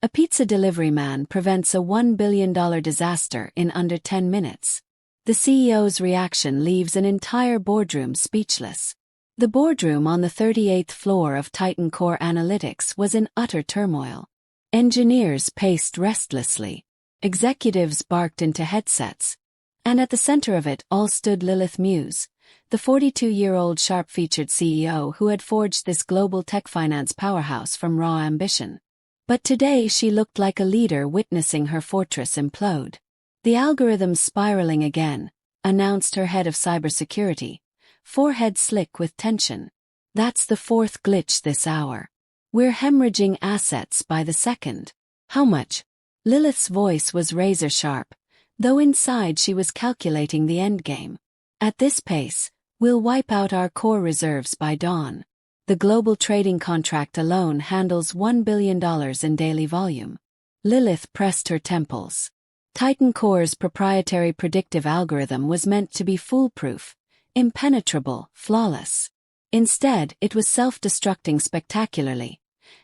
A pizza delivery man prevents a $1 billion disaster in under 10 minutes. The CEO's reaction leaves an entire boardroom speechless. The boardroom on the 38th floor of TitanCore Analytics was in utter turmoil. Engineers paced restlessly. Executives barked into headsets. And at the center of it all stood Lilith Muse, the 42-year-old sharp-featured CEO who had forged this global tech finance powerhouse from raw ambition. But today she looked like a leader witnessing her fortress implode. "The algorithm's spiraling again," announced her head of cybersecurity, forehead slick with tension. "That's the fourth glitch this hour. We're hemorrhaging assets by the second." "How much?" Lilith's voice was razor-sharp, though inside she was calculating the endgame. "At this pace, we'll wipe out our core reserves by dawn. The global trading contract alone handles $1 billion in daily volume." Lilith pressed her temples. TitanCore's proprietary predictive algorithm was meant to be foolproof, impenetrable, flawless. Instead, it was self-destructing spectacularly,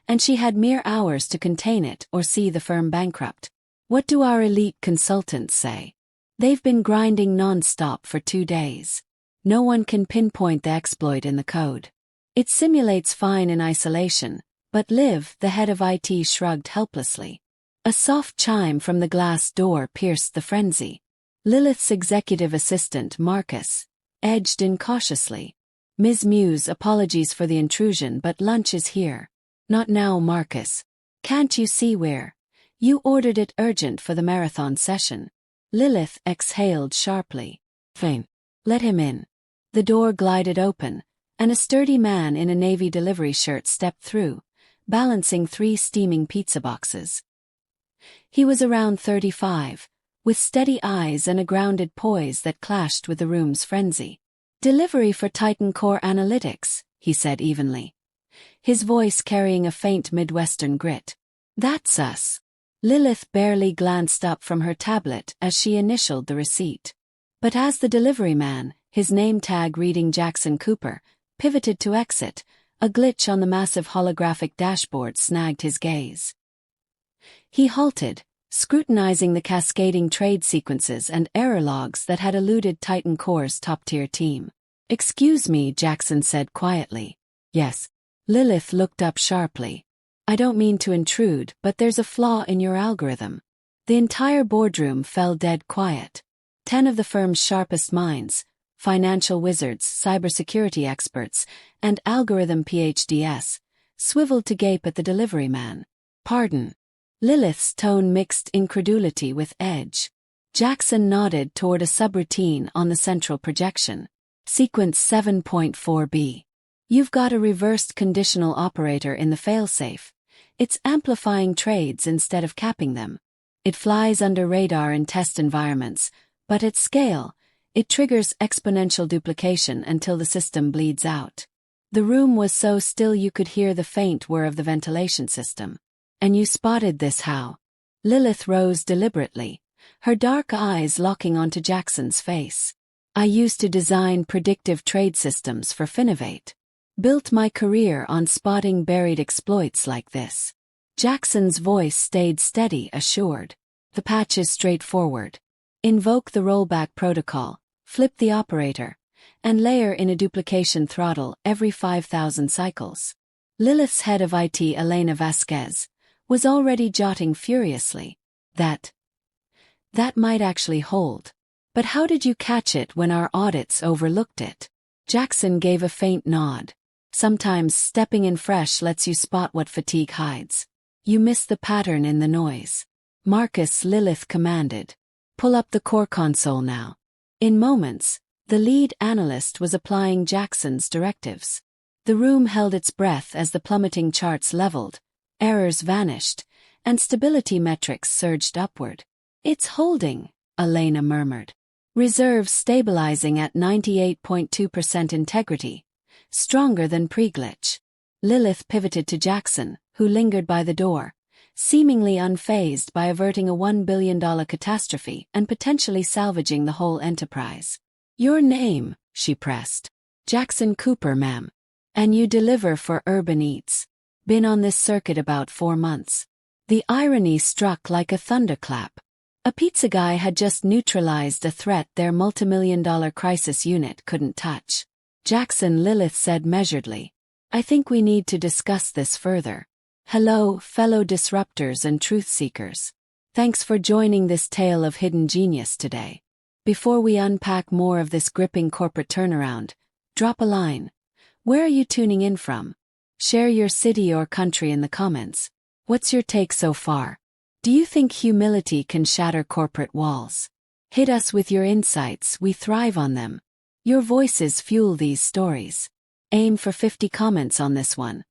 and she had mere hours to contain it or see the firm bankrupt. "What do our elite consultants say?" "They've been grinding non-stop for 2 days. No one can pinpoint the exploit in the code. It simulates fine in isolation, but Liv, the head of IT, shrugged helplessly. A soft chime from the glass door pierced the frenzy. Lilith's executive assistant, Marcus, edged in cautiously. "Ms. Muse, apologies for the intrusion, but lunch is here." "Not now, Marcus. Can't you see you ordered it urgent for the marathon session." Lilith exhaled sharply. "Fine. Let him in." The door glided open, and a sturdy man in a navy delivery shirt stepped through, balancing 3 steaming pizza boxes. He was around 35, with steady eyes and a grounded poise that clashed with the room's frenzy. "Delivery for TitanCore Analytics," he said evenly, his voice carrying a faint Midwestern grit. "That's us." Lilith barely glanced up from her tablet as she initialed the receipt. But as the delivery man, his name tag reading Jackson Cooper, pivoted to exit, a glitch on the massive holographic dashboard snagged his gaze. He halted, scrutinizing the cascading trade sequences and error logs that had eluded TitanCore's top-tier team. "Excuse me," Jackson said quietly. "Yes." Lilith looked up sharply. "I don't mean to intrude, but there's a flaw in your algorithm." The entire boardroom fell dead quiet. 10 of the firm's sharpest minds, financial wizards, cybersecurity experts, and algorithm PhDs, swiveled to gape at the delivery man. "Pardon." Lilith's tone mixed incredulity with edge. Jackson nodded toward a subroutine on the central projection. "Sequence 7.4b. You've got a reversed conditional operator in the failsafe. It's amplifying trades instead of capping them. It flies under radar in test environments, but at scale, it triggers exponential duplication until the system bleeds out." The room was so still you could hear the faint whir of the ventilation system. "And you spotted this how?" Lilith rose deliberately, her dark eyes locking onto Jackson's face. "I used to design predictive trade systems for Finovate. Built my career on spotting buried exploits like this." Jackson's voice stayed steady, assured. "The patch is straightforward. Invoke the rollback protocol, flip the operator, and layer in a duplication throttle every 5,000 cycles." Lilith's head of IT, Elena Vasquez, was already jotting furiously. That might actually hold. But how did you catch it when our audits overlooked it?" Jackson gave a faint nod. "Sometimes stepping in fresh lets you spot what fatigue hides. You miss the pattern in the noise." "Marcus," Lilith commanded. "Pull up the core console now." In moments, the lead analyst was applying Jackson's directives. The room held its breath as the plummeting charts leveled, errors vanished, and stability metrics surged upward. "It's holding," Elena murmured. "Reserves stabilizing at 98.2% integrity, stronger than pre-glitch." Lilith pivoted to Jackson, who lingered by the door, seemingly unfazed by averting a $1 billion catastrophe and potentially salvaging the whole enterprise. "Your name," she pressed. "Jackson Cooper, ma'am. And you deliver for Urban Eats. Been on this circuit about 4 months." The irony struck like a thunderclap. A pizza guy had just neutralized a threat their multimillion-dollar crisis unit couldn't touch. Jackson, Lilith said measuredly. I think we need to discuss this further. Hello, fellow disruptors and truth seekers. Thanks for joining this tale of hidden genius today. Before we unpack more of this gripping corporate turnaround, drop a line. Where are you tuning in from? Share your city or country in the comments. What's your take so far? Do you think humility can shatter corporate walls? Hit us with your insights, we thrive on them. Your voices fuel these stories. Aim for 50 comments on this one.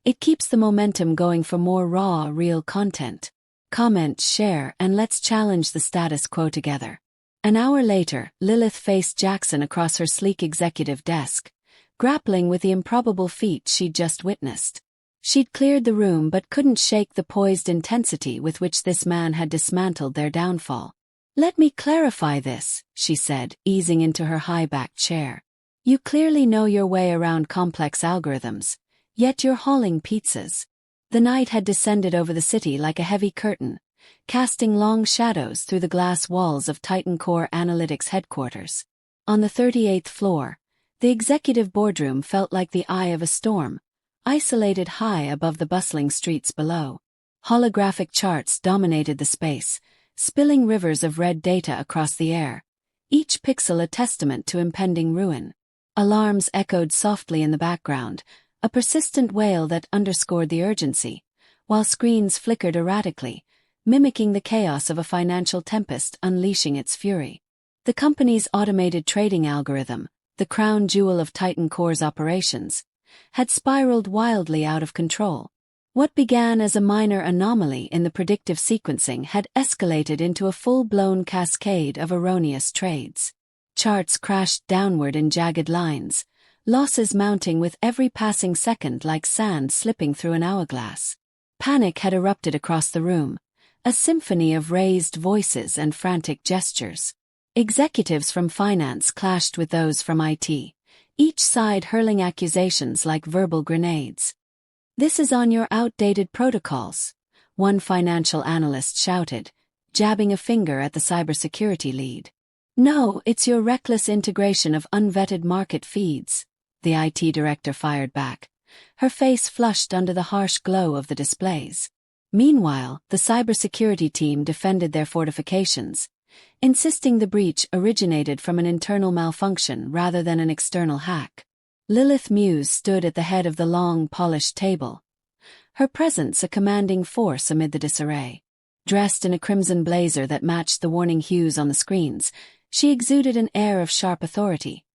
It keeps the momentum going for more raw, real content. Comment, share, and let's challenge the status quo together. An hour later, Lilith faced Jackson across her sleek executive desk, grappling with the improbable feat she'd just witnessed. She'd cleared the room but couldn't shake the poised intensity with which this man had dismantled their downfall. Let me clarify this, she said, easing into her high-backed chair. You clearly know your way around complex algorithms, yet you're hauling pizzas. The night had descended over the city like a heavy curtain, casting long shadows through the glass walls of TitanCore Analytics headquarters. On the 38th floor, the executive boardroom felt like the eye of a storm, isolated high above the bustling streets below. Holographic charts dominated the space, spilling rivers of red data across the air, each pixel a testament to impending ruin. Alarms echoed softly in the background, a persistent wail that underscored the urgency, while screens flickered erratically, mimicking the chaos of a financial tempest unleashing its fury. The company's automated trading algorithm, the crown jewel of TitanCore's operations, had spiraled wildly out of control. What began as a minor anomaly in the predictive sequencing had escalated into a full-blown cascade of erroneous trades. Charts crashed downward in jagged lines, losses mounting with every passing second like sand slipping through an hourglass. Panic had erupted across the room, a symphony of raised voices and frantic gestures. Executives from finance clashed with those from IT, each side hurling accusations like verbal grenades. This is on your outdated protocols, one financial analyst shouted, jabbing a finger at the cybersecurity lead. No, it's your reckless integration of unvetted market feeds, the IT director fired back, her face flushed under the harsh glow of the displays. Meanwhile, the cybersecurity team defended their fortifications, insisting the breach originated from an internal malfunction rather than an external hack. Lilith Muse stood at the head of the long, polished table, her presence a commanding force amid the disarray. Dressed in a crimson blazer that matched the warning hues on the screens, she exuded an air of sharp authority,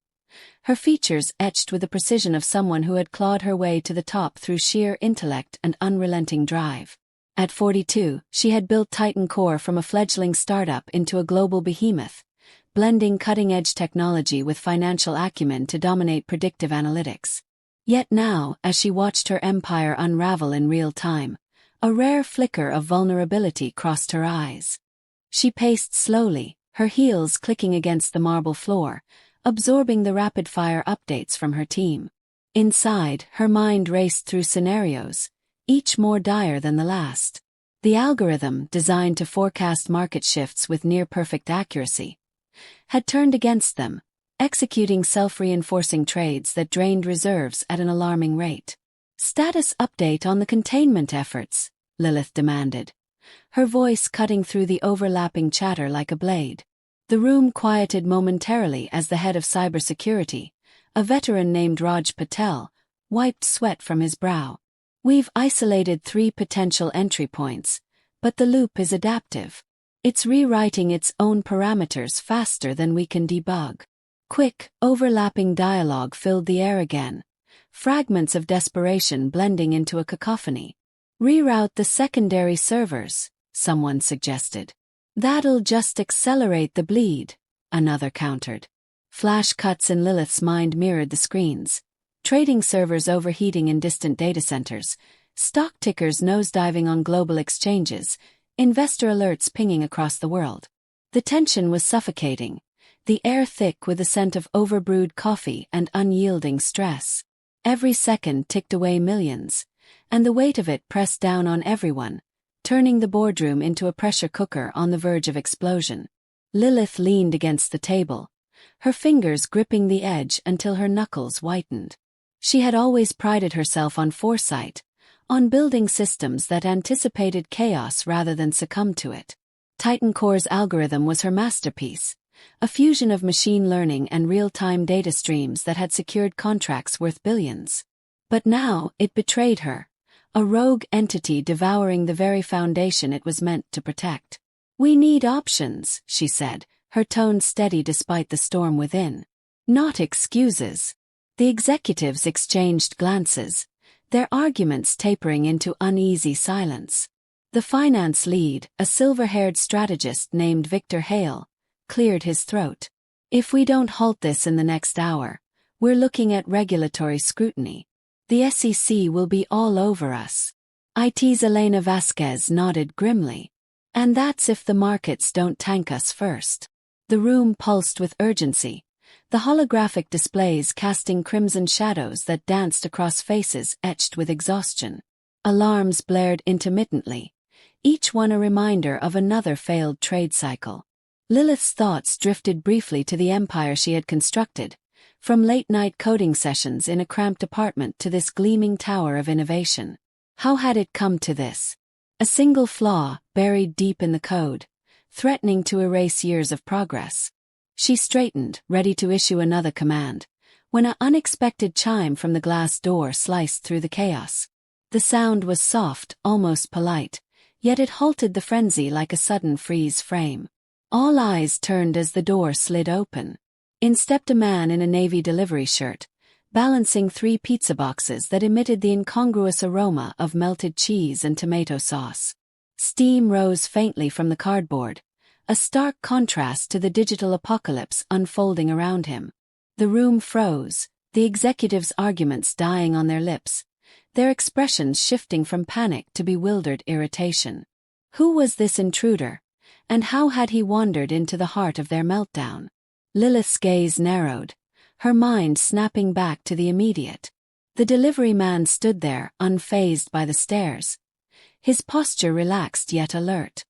her features etched with the precision of someone who had clawed her way to the top through sheer intellect and unrelenting drive. At 42, she had built TitanCore from a fledgling startup into a global behemoth, blending cutting-edge technology with financial acumen to dominate predictive analytics. Yet now, as she watched her empire unravel in real time, a rare flicker of vulnerability crossed her eyes. She paced slowly, her heels clicking against the marble floor, absorbing the rapid-fire updates from her team. Inside, her mind raced through scenarios, each more dire than the last. The algorithm, designed to forecast market shifts with near-perfect accuracy, had turned against them, executing self-reinforcing trades that drained reserves at an alarming rate. Status update on the containment efforts, Lilith demanded, her voice cutting through the overlapping chatter like a blade. The room quieted momentarily as the head of cybersecurity, a veteran named Raj Patel, wiped sweat from his brow. We've isolated 3 potential entry points, but the loop is adaptive. It's rewriting its own parameters faster than we can debug. Quick, overlapping dialogue filled the air again, fragments of desperation blending into a cacophony. Reroute the secondary servers, someone suggested. That'll just accelerate the bleed, another countered. Flash cuts in Lilith's mind mirrored the screens. Trading servers overheating in distant data centers, stock tickers nosediving on global exchanges, investor alerts pinging across the world. The tension was suffocating, the air thick with the scent of overbrewed coffee and unyielding stress. Every second ticked away millions, and the weight of it pressed down on everyone, turning the boardroom into a pressure cooker on the verge of explosion. Lilith leaned against the table, her fingers gripping the edge until her knuckles whitened. She had always prided herself on foresight, on building systems that anticipated chaos rather than succumb to it. TitanCore's algorithm was her masterpiece, a fusion of machine learning and real-time data streams that had secured contracts worth billions. But now it betrayed her, a rogue entity devouring the very foundation it was meant to protect. "We need options," she said, her tone steady despite the storm within. "Not excuses." The executives exchanged glances, their arguments tapering into uneasy silence. The finance lead, a silver-haired strategist named Victor Hale, cleared his throat. "If we don't halt this in the next hour, we're looking at regulatory scrutiny. The SEC will be all over us." IT's Elena Vasquez nodded grimly. "And that's if the markets don't tank us first." The room pulsed with urgency, the holographic displays casting crimson shadows that danced across faces etched with exhaustion. Alarms blared intermittently, each one a reminder of another failed trade cycle. Lilith's thoughts drifted briefly to the empire she had constructed, from late-night coding sessions in a cramped apartment to this gleaming tower of innovation. How had it come to this? A single flaw, buried deep in the code, threatening to erase years of progress. She straightened, ready to issue another command, when an unexpected chime from the glass door sliced through the chaos. The sound was soft, almost polite, yet it halted the frenzy like a sudden freeze frame. All eyes turned as the door slid open. In stepped a man in a navy delivery shirt, balancing 3 pizza boxes that emitted the incongruous aroma of melted cheese and tomato sauce. Steam rose faintly from the cardboard, a stark contrast to the digital apocalypse unfolding around him. The room froze, the executives' arguments dying on their lips, their expressions shifting from panic to bewildered irritation. Who was this intruder, and how had he wandered into the heart of their meltdown? Lilith's gaze narrowed, her mind snapping back to the immediate. The delivery man stood there, unfazed by the stares, his posture relaxed yet alert.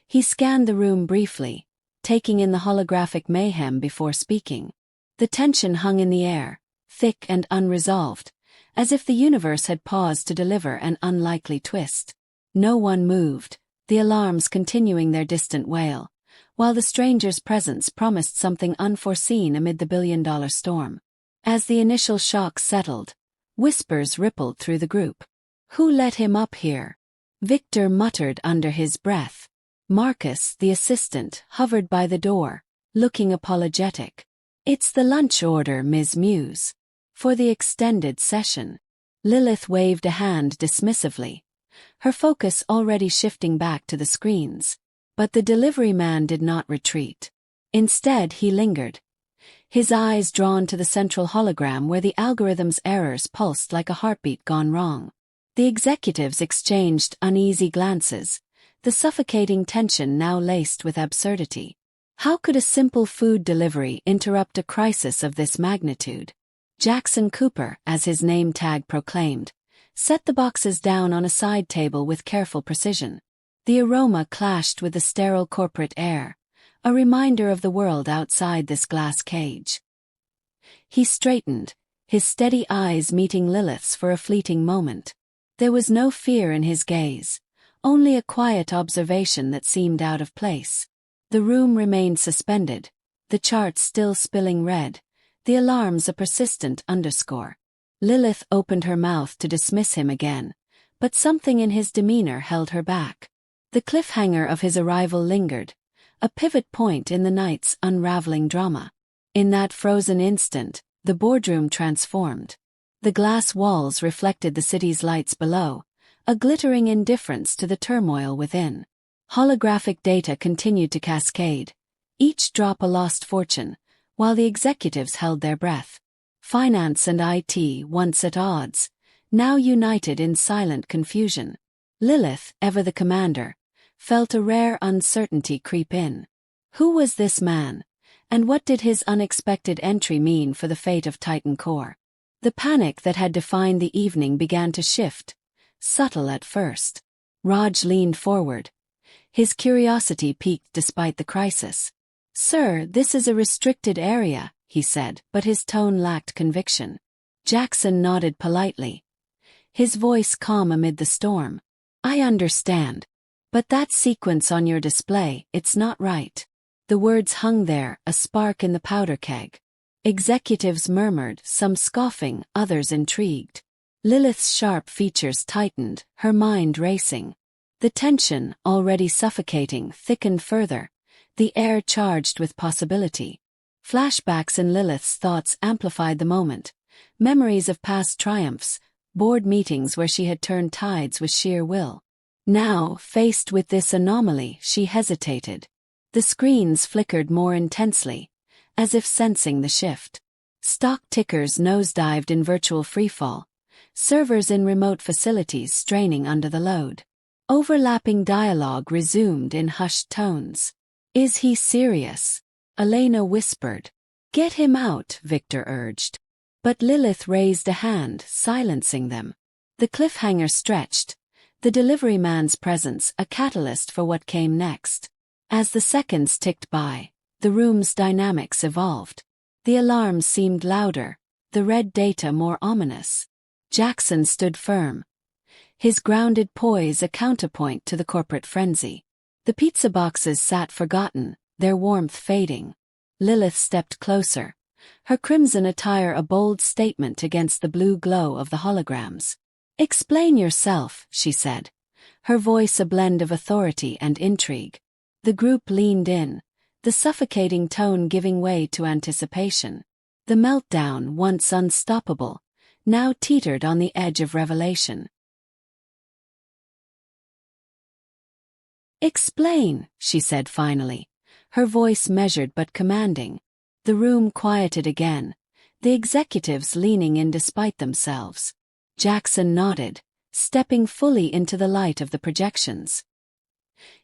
He scanned the room briefly, taking in the holographic mayhem before speaking. The tension hung in the air, thick and unresolved, as if the universe had paused to deliver an unlikely twist. No one moved, the alarms continuing their distant wail, while the stranger's presence promised something unforeseen amid the billion-dollar storm. As the initial shock settled, whispers rippled through the group. "Who let him up here?" Victor muttered under his breath. Marcus, the assistant, hovered by the door, looking apologetic. "It's the lunch order, Ms. Muse. For the extended session." Lilith waved a hand dismissively, her focus already shifting back to the screens. But the delivery man did not retreat. Instead, he lingered, his eyes drawn to the central hologram where the algorithm's errors pulsed like a heartbeat gone wrong. The executives exchanged uneasy glances, the suffocating tension now laced with absurdity. How could a simple food delivery interrupt a crisis of this magnitude? Jackson Cooper, as his name tag proclaimed, set the boxes down on a side table with careful precision. The aroma clashed with the sterile corporate air, a reminder of the world outside this glass cage. He straightened, his steady eyes meeting Lilith's for a fleeting moment. There was no fear in his gaze, only a quiet observation that seemed out of place. The room remained suspended, the charts still spilling red, the alarms a persistent underscore. Lilith opened her mouth to dismiss him again, but something in his demeanor held her back. The cliffhanger of his arrival lingered, a pivot point in the night's unraveling drama. In that frozen instant, the boardroom transformed. The glass walls reflected the city's lights below, a glittering indifference to the turmoil within. Holographic data continued to cascade, each drop a lost fortune, while the executives held their breath. Finance and IT, once at odds, now united in silent confusion. Lilith, ever the commander, felt a rare uncertainty creep in. Who was this man, and what did his unexpected entry mean for the fate of TitanCore? The panic that had defined the evening began to shift, subtle at first. Raj leaned forward. His curiosity piqued despite the crisis. "Sir, this is a restricted area," he said, but his tone lacked conviction. Jackson nodded politely, his voice calm amid the storm. "I understand. But that sequence on your display, it's not right." The words hung there, a spark in the powder keg. Executives murmured, some scoffing, others intrigued. Lilith's sharp features tightened, her mind racing. The tension, already suffocating, thickened further, the air charged with possibility. Flashbacks in Lilith's thoughts amplified the moment. Memories of past triumphs, board meetings where she had turned tides with sheer will. Now, faced with this anomaly, she hesitated. The screens flickered more intensely, as if sensing the shift. Stock tickers nosedived in virtual freefall, servers in remote facilities straining under the load. Overlapping dialogue resumed in hushed tones. "Is he serious?" Elena whispered. "Get him out," Victor urged. But Lilith raised a hand, silencing them. The cliffhanger stretched, the delivery man's presence a catalyst for what came next. As the seconds ticked by, the room's dynamics evolved. The alarms seemed louder, the red data more ominous. Jackson stood firm, his grounded poise a counterpoint to the corporate frenzy. The pizza boxes sat forgotten, their warmth fading. Lilith stepped closer, her crimson attire a bold statement against the blue glow of the holograms. "Explain yourself," she said, her voice a blend of authority and intrigue. The group leaned in, the suffocating tone giving way to anticipation. The meltdown, once unstoppable, now teetered on the edge of revelation. "Explain," she said finally, her voice measured but commanding. The room quieted again, the executives leaning in despite themselves. Jackson nodded, stepping fully into the light of the projections.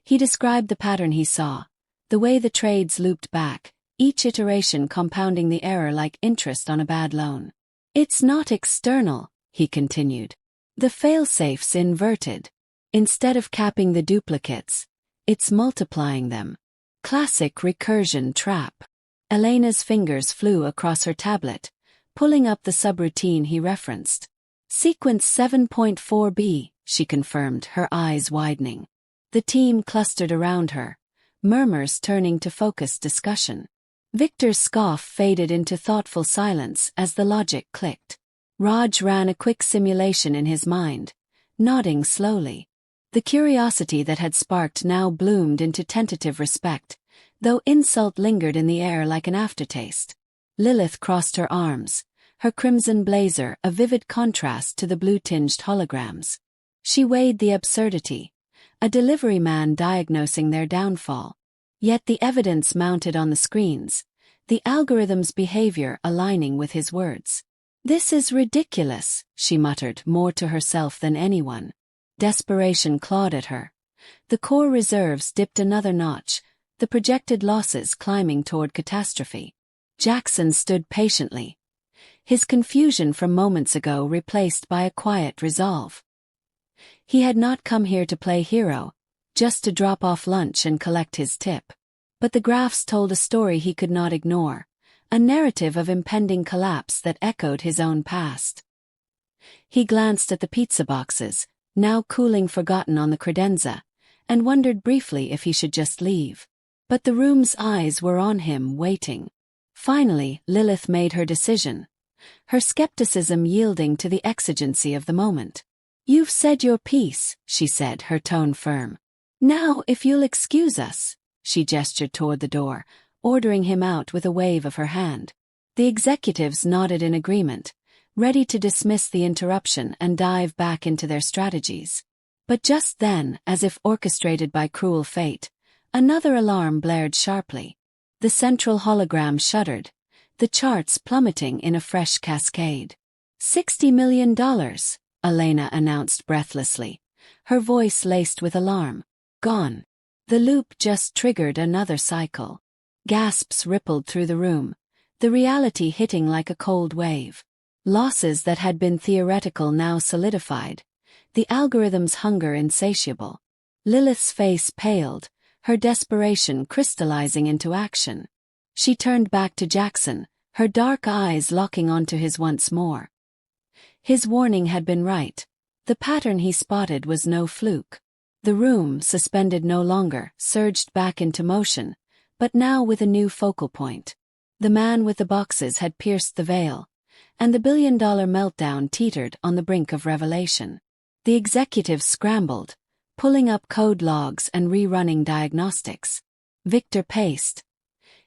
He described the pattern he saw, the way the trades looped back, each iteration compounding the error like interest on a bad loan. "It's not external," he continued. "The failsafe's inverted. Instead of capping the duplicates, it's multiplying them. Classic recursion trap." Elena's fingers flew across her tablet, pulling up the subroutine he referenced. "Sequence 7.4b, she confirmed, her eyes widening. The team clustered around her, murmurs turning to focused discussion. Victor's scoff faded into thoughtful silence as the logic clicked. Raj ran a quick simulation in his mind, nodding slowly. The curiosity that had sparked now bloomed into tentative respect, though insult lingered in the air like an aftertaste. Lilith crossed her arms, her crimson blazer a vivid contrast to the blue-tinged holograms. She weighed the absurdity, a delivery man diagnosing their downfall. Yet the evidence mounted on the screens, the algorithm's behavior aligning with his words. "This is ridiculous," she muttered, more to herself than anyone. Desperation clawed at her. The core reserves dipped another notch, the projected losses climbing toward catastrophe. Jackson stood patiently, his confusion from moments ago replaced by a quiet resolve. He had not come here to play hero, just to drop off lunch and collect his tip. But the graphs told a story he could not ignore, a narrative of impending collapse that echoed his own past. He glanced at the pizza boxes, now cooling forgotten on the credenza, and wondered briefly if he should just leave. But the room's eyes were on him, waiting. Finally, Lilith made her decision, her skepticism yielding to the exigency of the moment. "You've said your piece," she said, her tone firm. "Now, if you'll excuse us," she gestured toward the door, ordering him out with a wave of her hand. The executives nodded in agreement, ready to dismiss the interruption and dive back into their strategies. But just then, as if orchestrated by cruel fate, another alarm blared sharply. The central hologram shuddered, the charts plummeting in a fresh cascade. $60 million, Elena announced breathlessly, her voice laced with alarm. "Gone." The loop just triggered another cycle. Gasps rippled through the room, the reality hitting like a cold wave. Losses that had been theoretical now solidified, the algorithm's hunger insatiable. Lilith's face paled, her desperation crystallizing into action. She turned back to Jackson, her dark eyes locking onto his once more. His warning had been right. The pattern he spotted was no fluke. The room, suspended no longer, surged back into motion, but now with a new focal point. The man with the boxes had pierced the veil, and the billion-dollar meltdown teetered on the brink of revelation. The executives scrambled, pulling up code logs and rerunning diagnostics. Victor paced,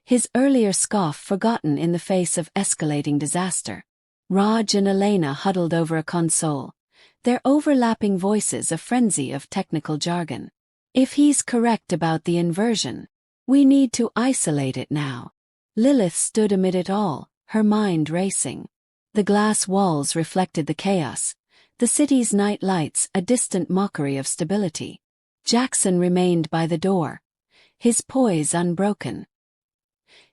his earlier scoff forgotten in the face of escalating disaster. Raj and Elena huddled over a console, their overlapping voices a frenzy of technical jargon. If he's correct about the inversion, we need to isolate it now. Lilith stood amid it all, her mind racing. The glass walls reflected the chaos, the city's night lights a distant mockery of stability. Jackson remained by the door, his poise unbroken.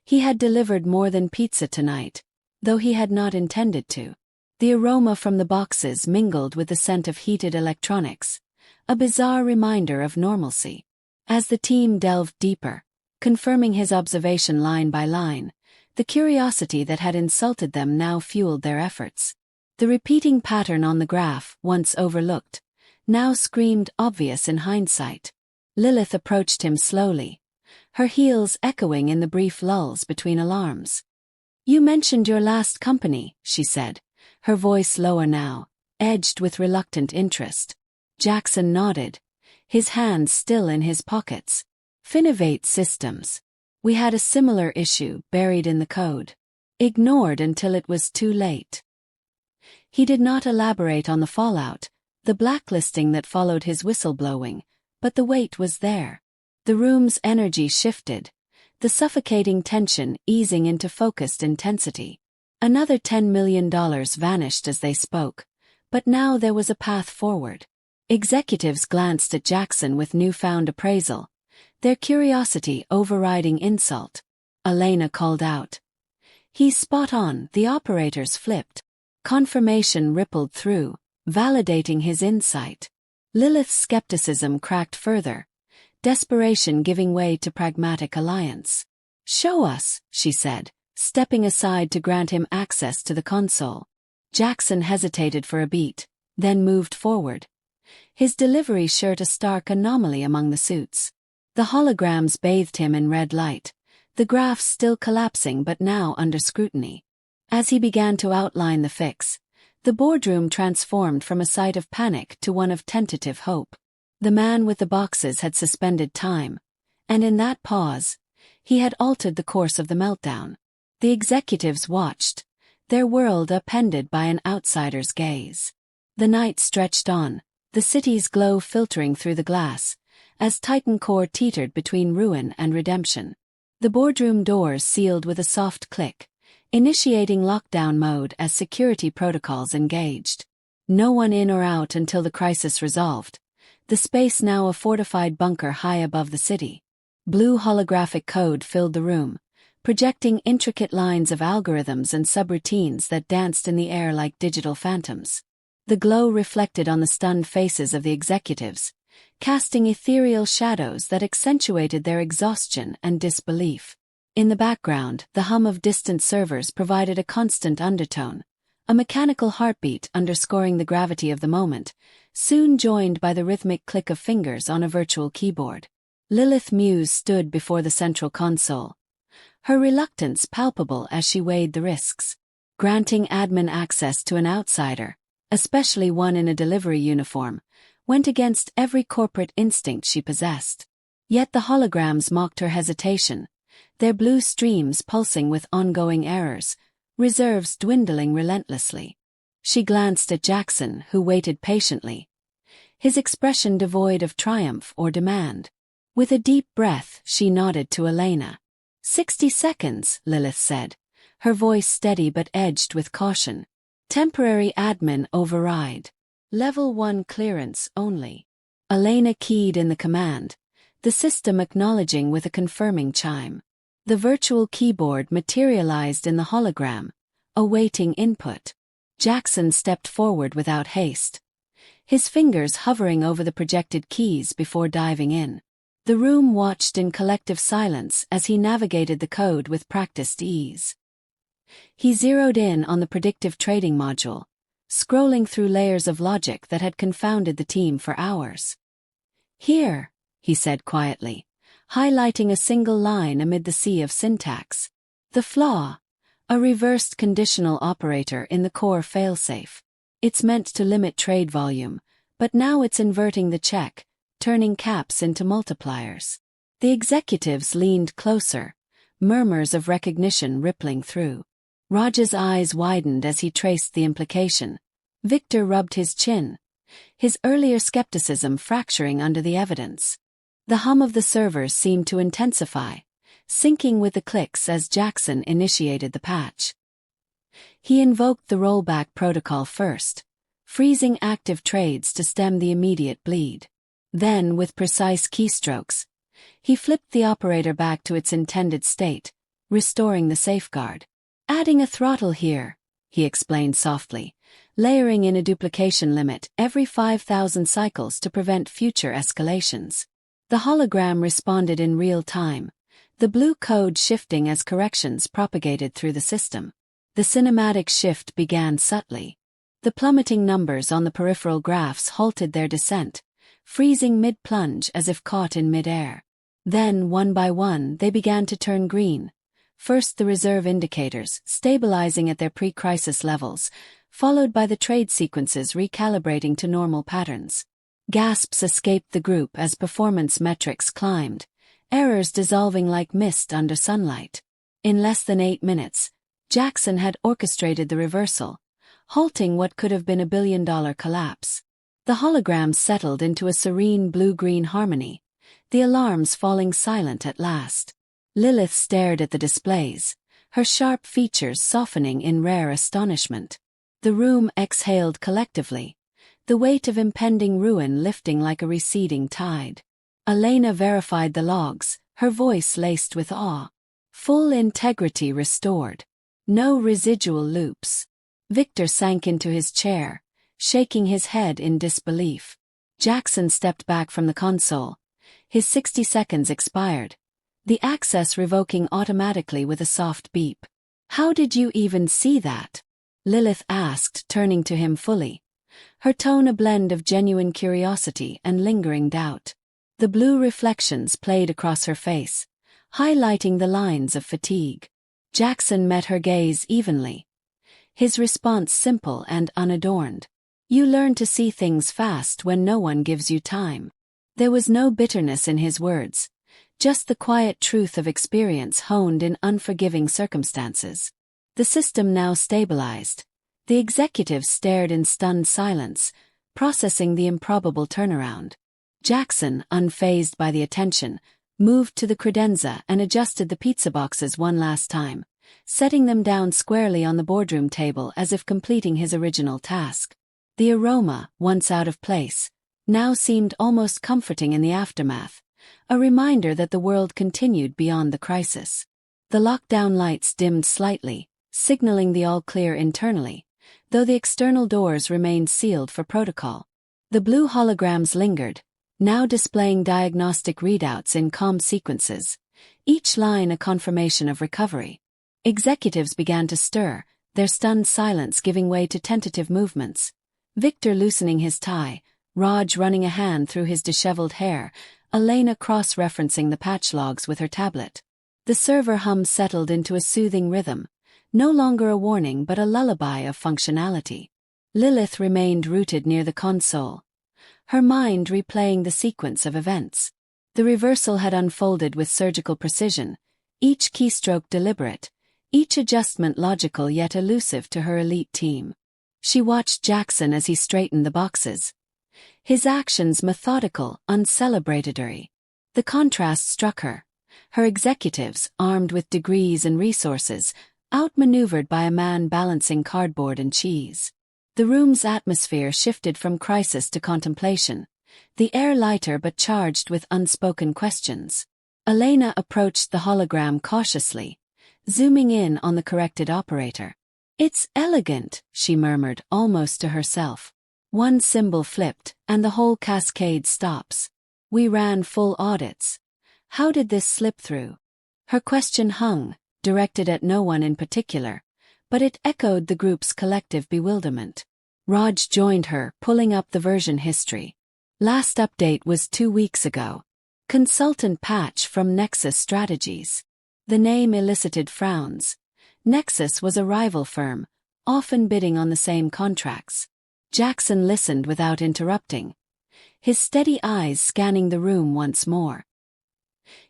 He had delivered more than pizza tonight, though he had not intended to. The aroma from the boxes mingled with the scent of heated electronics, a bizarre reminder of normalcy. As the team delved deeper, confirming his observation line by line, the curiosity that had insulted them now fueled their efforts. The repeating pattern on the graph, once overlooked, now screamed obvious in hindsight. Lilith approached him slowly, her heels echoing in the brief lulls between alarms. "You mentioned your last company," she said, her voice lower now, edged with reluctant interest. Jackson nodded, his hands still in his pockets. "Finovate Systems. We had a similar issue buried in the code. Ignored until it was too late." He did not elaborate on the fallout, the blacklisting that followed his whistleblowing, but the weight was there. The room's energy shifted, the suffocating tension easing into focused intensity. Another $10 million vanished as they spoke, but now there was a path forward. Executives glanced at Jackson with newfound appraisal, their curiosity overriding insult. Elena called out, "He's spot on." The operators flipped. Confirmation rippled through, validating his insight. Lilith's skepticism cracked further, desperation giving way to pragmatic alliance. "Show us," she said, stepping aside to grant him access to the console. Jackson hesitated for a beat, then moved forward, his delivery shirt a stark anomaly among the suits. The holograms bathed him in red light, the graphs still collapsing but now under scrutiny. As he began to outline the fix, the boardroom transformed from a site of panic to one of tentative hope. The man with the boxes had suspended time, and in that pause, he had altered the course of the meltdown. The executives watched, their world upended by an outsider's gaze. The night stretched on, the city's glow filtering through the glass, as TitanCore teetered between ruin and redemption. The boardroom doors sealed with a soft click, initiating lockdown mode as security protocols engaged. No one in or out until the crisis resolved, the space now a fortified bunker high above the city. Blue holographic code filled the room, projecting intricate lines of algorithms and subroutines that danced in the air like digital phantoms. The glow reflected on the stunned faces of the executives, casting ethereal shadows that accentuated their exhaustion and disbelief. In the background, the hum of distant servers provided a constant undertone, a mechanical heartbeat underscoring the gravity of the moment, soon joined by the rhythmic click of fingers on a virtual keyboard. Lilith Muse stood before the central console, her reluctance palpable as she weighed the risks. Granting admin access to an outsider, especially one in a delivery uniform, went against every corporate instinct she possessed. Yet the holograms mocked her hesitation, their blue streams pulsing with ongoing errors, reserves dwindling relentlessly. She glanced at Jackson, who waited patiently, his expression devoid of triumph or demand. With a deep breath, she nodded to Elena. 60 seconds, Lilith said, her voice steady but edged with caution. Temporary admin override. Level 1 clearance only. Elena keyed in the command, the system acknowledging with a confirming chime. The virtual keyboard materialized in the hologram, awaiting input. Jackson stepped forward without haste, his fingers hovering over the projected keys before diving in. The room watched in collective silence as he navigated the code with practiced ease. He zeroed in on the predictive trading module, scrolling through layers of logic that had confounded the team for hours. "Here," he said quietly, highlighting a single line amid the sea of syntax. "The flaw, a reversed conditional operator in the core failsafe. It's meant to limit trade volume, but now it's inverting the check, turning caps into multipliers." The executives leaned closer, murmurs of recognition rippling through. Raj's eyes widened as he traced the implication. Victor rubbed his chin, his earlier skepticism fracturing under the evidence. The hum of the servers seemed to intensify, syncing with the clicks as Jackson initiated the patch. He invoked the rollback protocol first, freezing active trades to stem the immediate bleed. Then, with precise keystrokes, he flipped the operator back to its intended state, restoring the safeguard. "Adding a throttle here," he explained softly, layering in a duplication limit every 5,000 cycles to prevent future escalations. The hologram responded in real time, the blue code shifting as corrections propagated through the system. The cinematic shift began subtly. The plummeting numbers on the peripheral graphs halted their descent, freezing mid-plunge as if caught in mid-air. Then, one by one, they began to turn green. First the reserve indicators, stabilizing at their pre-crisis levels, followed by the trade sequences recalibrating to normal patterns. Gasps escaped the group as performance metrics climbed, errors dissolving like mist under sunlight. In less than 8 minutes, Jackson had orchestrated the reversal, halting what could have been a billion-dollar collapse. The holograms settled into a serene blue-green harmony, the alarms falling silent at last. Lilith stared at the displays, her sharp features softening in rare astonishment. The room exhaled collectively, the weight of impending ruin lifting like a receding tide. Elena verified the logs, her voice laced with awe. Full integrity restored. No residual loops. Victor sank into his chair, shaking his head in disbelief. Jackson stepped back from the console. His 60 seconds expired, the access revoking automatically with a soft beep. "How did you even see that?" Lilith asked, turning to him fully, her tone a blend of genuine curiosity and lingering doubt. The blue reflections played across her face, highlighting the lines of fatigue. Jackson met her gaze evenly, his response simple and unadorned. "You learn to see things fast when no one gives you time." There was no bitterness in his words, just the quiet truth of experience honed in unforgiving circumstances. The system now stabilized. The executives stared in stunned silence, processing the improbable turnaround. Jackson, unfazed by the attention, moved to the credenza and adjusted the pizza boxes one last time, setting them down squarely on the boardroom table as if completing his original task. The aroma, once out of place, now seemed almost comforting in the aftermath, a reminder that the world continued beyond the crisis. The lockdown lights dimmed slightly, signaling the all-clear internally, though the external doors remained sealed for protocol. The blue holograms lingered, now displaying diagnostic readouts in comm sequences, each line a confirmation of recovery. Executives began to stir, their stunned silence giving way to tentative movements. Victor loosening his tie, Raj running a hand through his disheveled hair, Elena cross-referencing the patch logs with her tablet. The server hum settled into a soothing rhythm, no longer a warning but a lullaby of functionality. Lilith remained rooted near the console, her mind replaying the sequence of events. The reversal had unfolded with surgical precision, each keystroke deliberate, each adjustment logical yet elusive to her elite team. She watched Jackson as he straightened the boxes, his actions methodical, uncelebratory. The contrast struck her. Her executives, armed with degrees and resources, outmaneuvered by a man balancing cardboard and cheese. The room's atmosphere shifted from crisis to contemplation, the air lighter but charged with unspoken questions. Elena approached the hologram cautiously, zooming in on the corrected operator. "It's elegant," she murmured, almost to herself. One symbol flipped, and the whole cascade stops. We ran full audits. How did this slip through? Her question hung, directed at no one in particular, but it echoed the group's collective bewilderment. Raj joined her, pulling up the version history. Last update was 2 weeks ago. Consultant patch from Nexus Strategies. The name elicited frowns. Nexus was a rival firm, often bidding on the same contracts. Jackson listened without interrupting, his steady eyes scanning the room once more.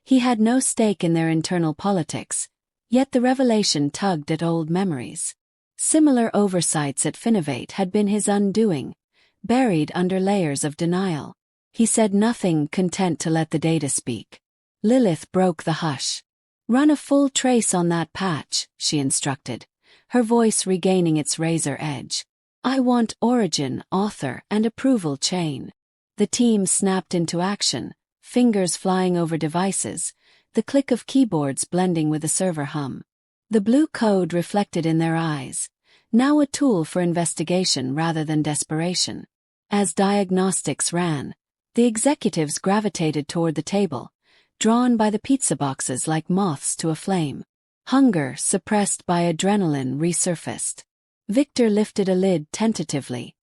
He had no stake in their internal politics, yet the revelation tugged at old memories. Similar oversights at Finovate had been his undoing, buried under layers of denial. He said nothing, content to let the data speak. Lilith broke the hush. "Run a full trace on that patch," she instructed, her voice regaining its razor edge. "I want origin, author, and approval chain." The team snapped into action, fingers flying over devices, the click of keyboards blending with the server hum. The blue code reflected in their eyes, now a tool for investigation rather than desperation. As diagnostics ran, the executives gravitated toward the table, drawn by the pizza boxes like moths to a flame. Hunger, suppressed by adrenaline, resurfaced. Victor lifted a lid tentatively,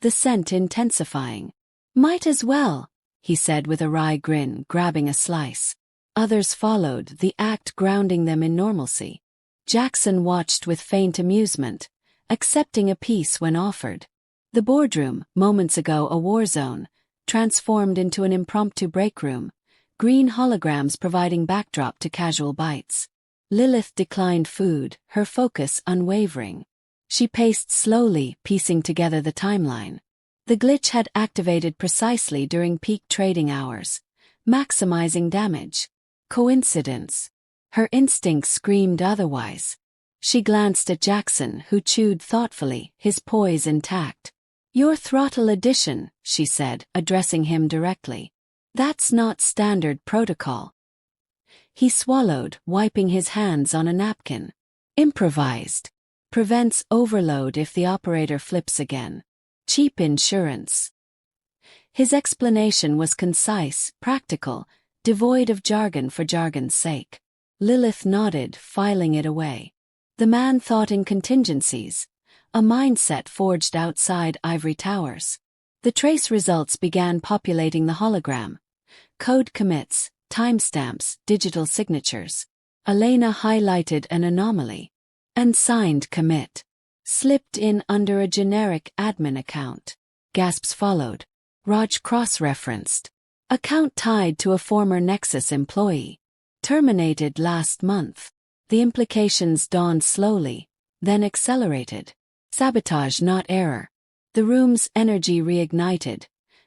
the scent intensifying. "Might as well," he said with a wry grin, grabbing a slice. Others followed, the act grounding them in normalcy. Jackson watched with faint amusement, accepting a piece when offered. The boardroom, moments ago a war zone, transformed into an impromptu break room, green holograms providing backdrop to casual bites. Lilith declined food, her focus unwavering. She paced slowly, piecing together the timeline. The glitch had activated precisely during peak trading hours, maximizing damage. Coincidence? Her instincts screamed otherwise. She glanced at Jackson, who chewed thoughtfully, his poise intact. "Your throttle addition," she said, addressing him directly. "That's not standard protocol." He swallowed, wiping his hands on a napkin. "Improvised. Prevents overload if the operator flips again. Cheap insurance." His explanation was concise, practical, devoid of jargon for jargon's sake. Lilith nodded, filing it away. The man thought in contingencies, a mindset forged outside ivory towers. The trace results began populating the hologram. Code commits, timestamps, digital signatures. Elena highlighted an anomaly. Unsigned commit. Slipped in under a generic admin account. Gasps followed. Raj cross-referenced. Account tied to a former Nexus employee. Terminated last month. The implications dawned slowly, then accelerated. Sabotage, not error. The room's energy reignited,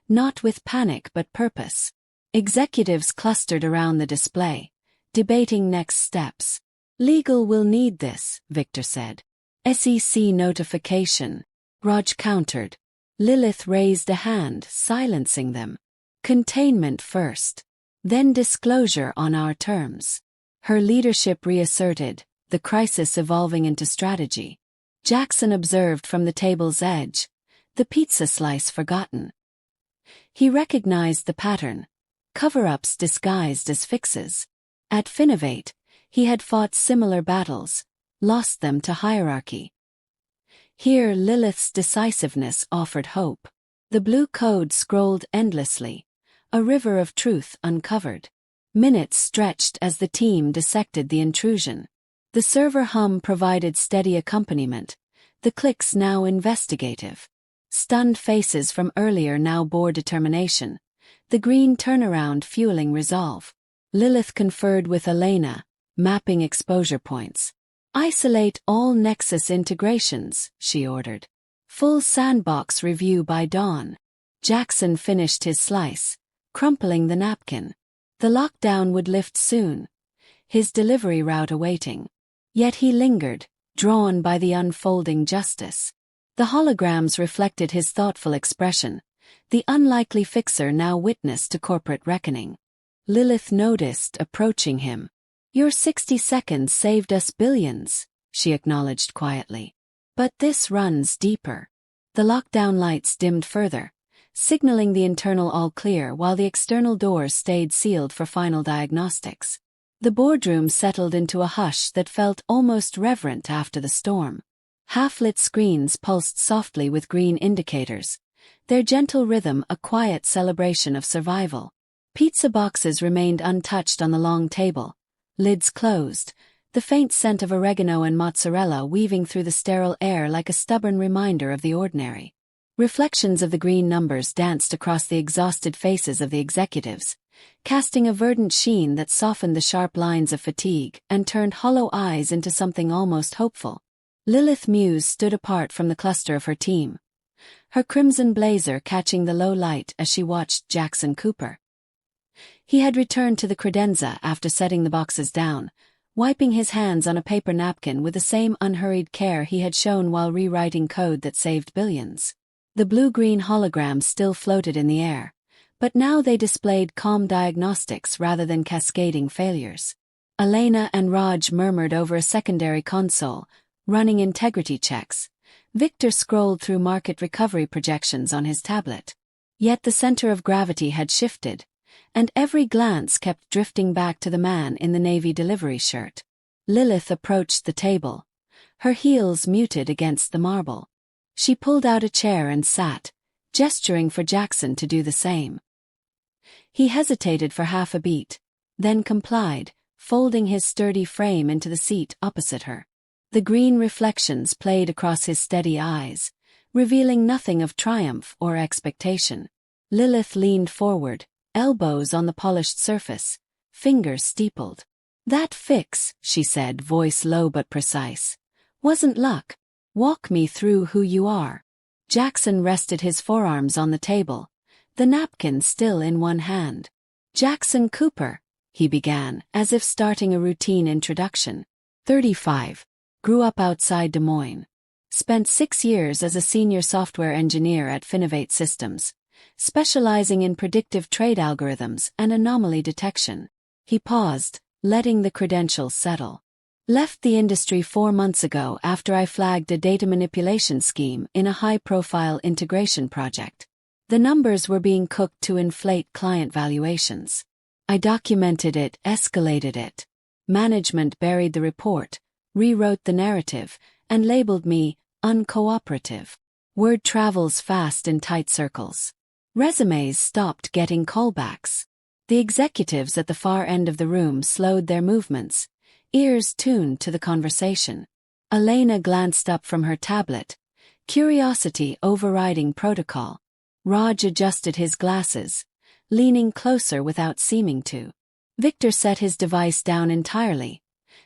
not with panic but purpose. Executives clustered around the display, debating next steps. "Legal will need this," Victor said. "SEC notification," Raj countered. Lilith raised a hand, silencing them. "Containment first. Then disclosure on our terms." Her leadership reasserted, the crisis evolving into strategy. Jackson observed from the table's edge, the pizza slice forgotten. He recognized the pattern, cover-ups disguised as fixes. At Finovate, he had fought similar battles, lost them to hierarchy. Here Lilith's decisiveness offered hope. The blue code scrolled endlessly, a river of truth uncovered. Minutes stretched as the team dissected the intrusion. The server hum provided steady accompaniment, the clicks now investigative. Stunned faces from earlier now bore determination, the green turnaround fueling resolve. Lilith conferred with Elena, mapping exposure points. "Isolate all Nexus integrations," she ordered. "Full sandbox review by dawn." Jackson finished his slice, crumpling the napkin. The lockdown would lift soon, his delivery route awaiting. Yet he lingered, drawn by the unfolding justice. The holograms reflected his thoughtful expression, the unlikely fixer now witness to corporate reckoning. Lilith noticed, approaching him. "Your 60 seconds saved us billions," she acknowledged quietly. "But this runs deeper." The lockdown lights dimmed further, signaling the internal all clear while the external doors stayed sealed for final diagnostics. The boardroom settled into a hush that felt almost reverent after the storm. Half-lit screens pulsed softly with green indicators, their gentle rhythm a quiet celebration of survival. Pizza boxes remained untouched on the long table, lids closed, the faint scent of oregano and mozzarella weaving through the sterile air like a stubborn reminder of the ordinary. Reflections of the green numbers danced across the exhausted faces of the executives, casting a verdant sheen that softened the sharp lines of fatigue and turned hollow eyes into something almost hopeful. Lilith Muse stood apart from the cluster of her team, her crimson blazer catching the low light as she watched Jackson Cooper. He had returned to the credenza after setting the boxes down, wiping his hands on a paper napkin with the same unhurried care he had shown while rewriting code that saved billions. The blue-green holograms still floated in the air, but now they displayed calm diagnostics rather than cascading failures. Elena and Raj murmured over a secondary console, running integrity checks. Victor scrolled through market recovery projections on his tablet. Yet the center of gravity had shifted, and every glance kept drifting back to the man in the navy delivery shirt. Lilith approached the table, her heels muted against the marble. She pulled out a chair and sat, gesturing for Jackson to do the same. He hesitated for half a beat, then complied, folding his sturdy frame into the seat opposite her. The green reflections played across his steady eyes, revealing nothing of triumph or expectation. Lilith leaned forward, elbows on the polished surface, fingers steepled. "That fix," she said, voice low but precise, "wasn't luck. Walk me through who you are." Jackson rested his forearms on the table, the napkin still in one hand. "Jackson Cooper," he began, as if starting a routine introduction. 35. Grew up outside Des Moines. Spent 6 years as a senior software engineer at Finovate Systems, specializing in predictive trade algorithms and anomaly detection. He paused, letting the credentials settle. "Left the industry 4 months ago after I flagged a data manipulation scheme in a high-profile integration project. The numbers were being cooked to inflate client valuations. I documented it, escalated it. Management buried the report, rewrote the narrative, and labeled me uncooperative. Word travels fast in tight circles. Resumes stopped getting callbacks. The executives at the far end of the room slowed their movements, ears tuned to the conversation. Elena glanced up from her tablet, curiosity overriding protocol. Raj adjusted his glasses, leaning closer without seeming to. Victor set his device down entirely,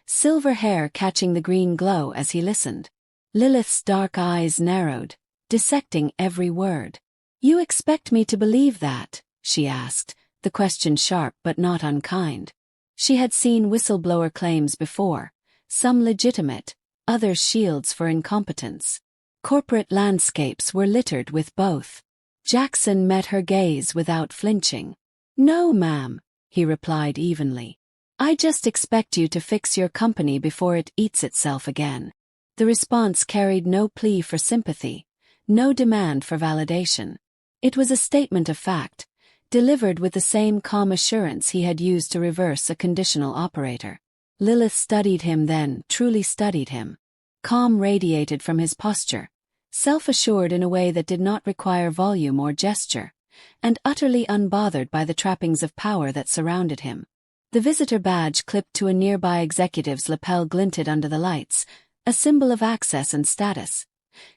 silver hair catching the green glow as he listened. Lilith's dark eyes narrowed, dissecting every word. "You expect me to believe that?" she asked, the question sharp but not unkind. She had seen whistleblower claims before, some legitimate, others shields for incompetence. Corporate landscapes were littered with both. Jackson met her gaze without flinching. "No, ma'am," he replied evenly. "I just expect you to fix your company before it eats itself again." The response carried no plea for sympathy, no demand for validation. It was a statement of fact, delivered with the same calm assurance he had used to reverse a conditional operator. Lilith studied him then, truly studied him. Calm radiated from his posture, self-assured in a way that did not require volume or gesture, and utterly unbothered by the trappings of power that surrounded him. The visitor badge clipped to a nearby executive's lapel glinted under the lights, a symbol of access and status.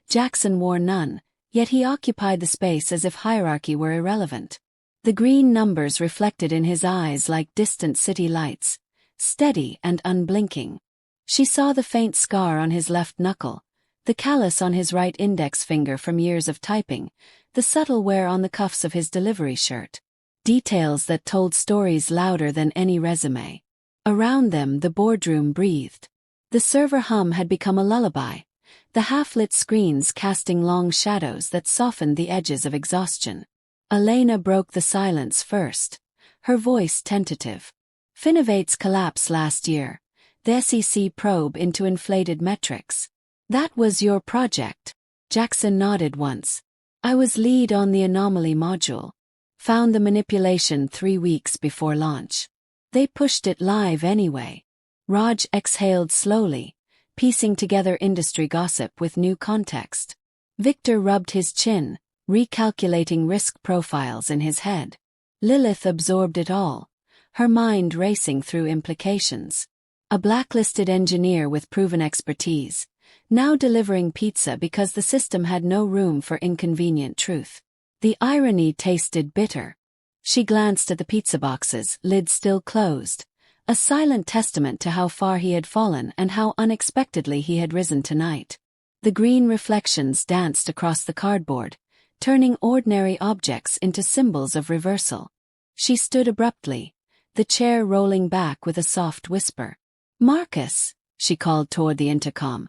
Jackson wore none, yet he occupied the space as if hierarchy were irrelevant. The green numbers reflected in his eyes like distant city lights, steady and unblinking. She saw the faint scar on his left knuckle, the callus on his right index finger from years of typing, the subtle wear on the cuffs of his delivery shirt. Details that told stories louder than any resume. Around them the boardroom breathed. The server hum had become a lullaby, the half-lit screens casting long shadows that softened the edges of exhaustion. Elena broke the silence first, her voice tentative. Finovate's collapse last year, the SEC probe into inflated metrics. That was your project. Jackson nodded once. I was lead on the anomaly module. Found the manipulation 3 weeks before launch. They pushed it live anyway. Raj exhaled slowly, piecing together industry gossip with new context. Victor rubbed his chin, recalculating risk profiles in his head. Lilith absorbed it all, her mind racing through implications. A blacklisted engineer with proven expertise, now delivering pizza because the system had no room for inconvenient truth. The irony tasted bitter. She glanced at the pizza boxes, lids still closed, a silent testament to how far he had fallen and how unexpectedly he had risen tonight. The green reflections danced across the cardboard, turning ordinary objects into symbols of reversal. She stood abruptly, the chair rolling back with a soft whisper. "Marcus," she called toward the intercom.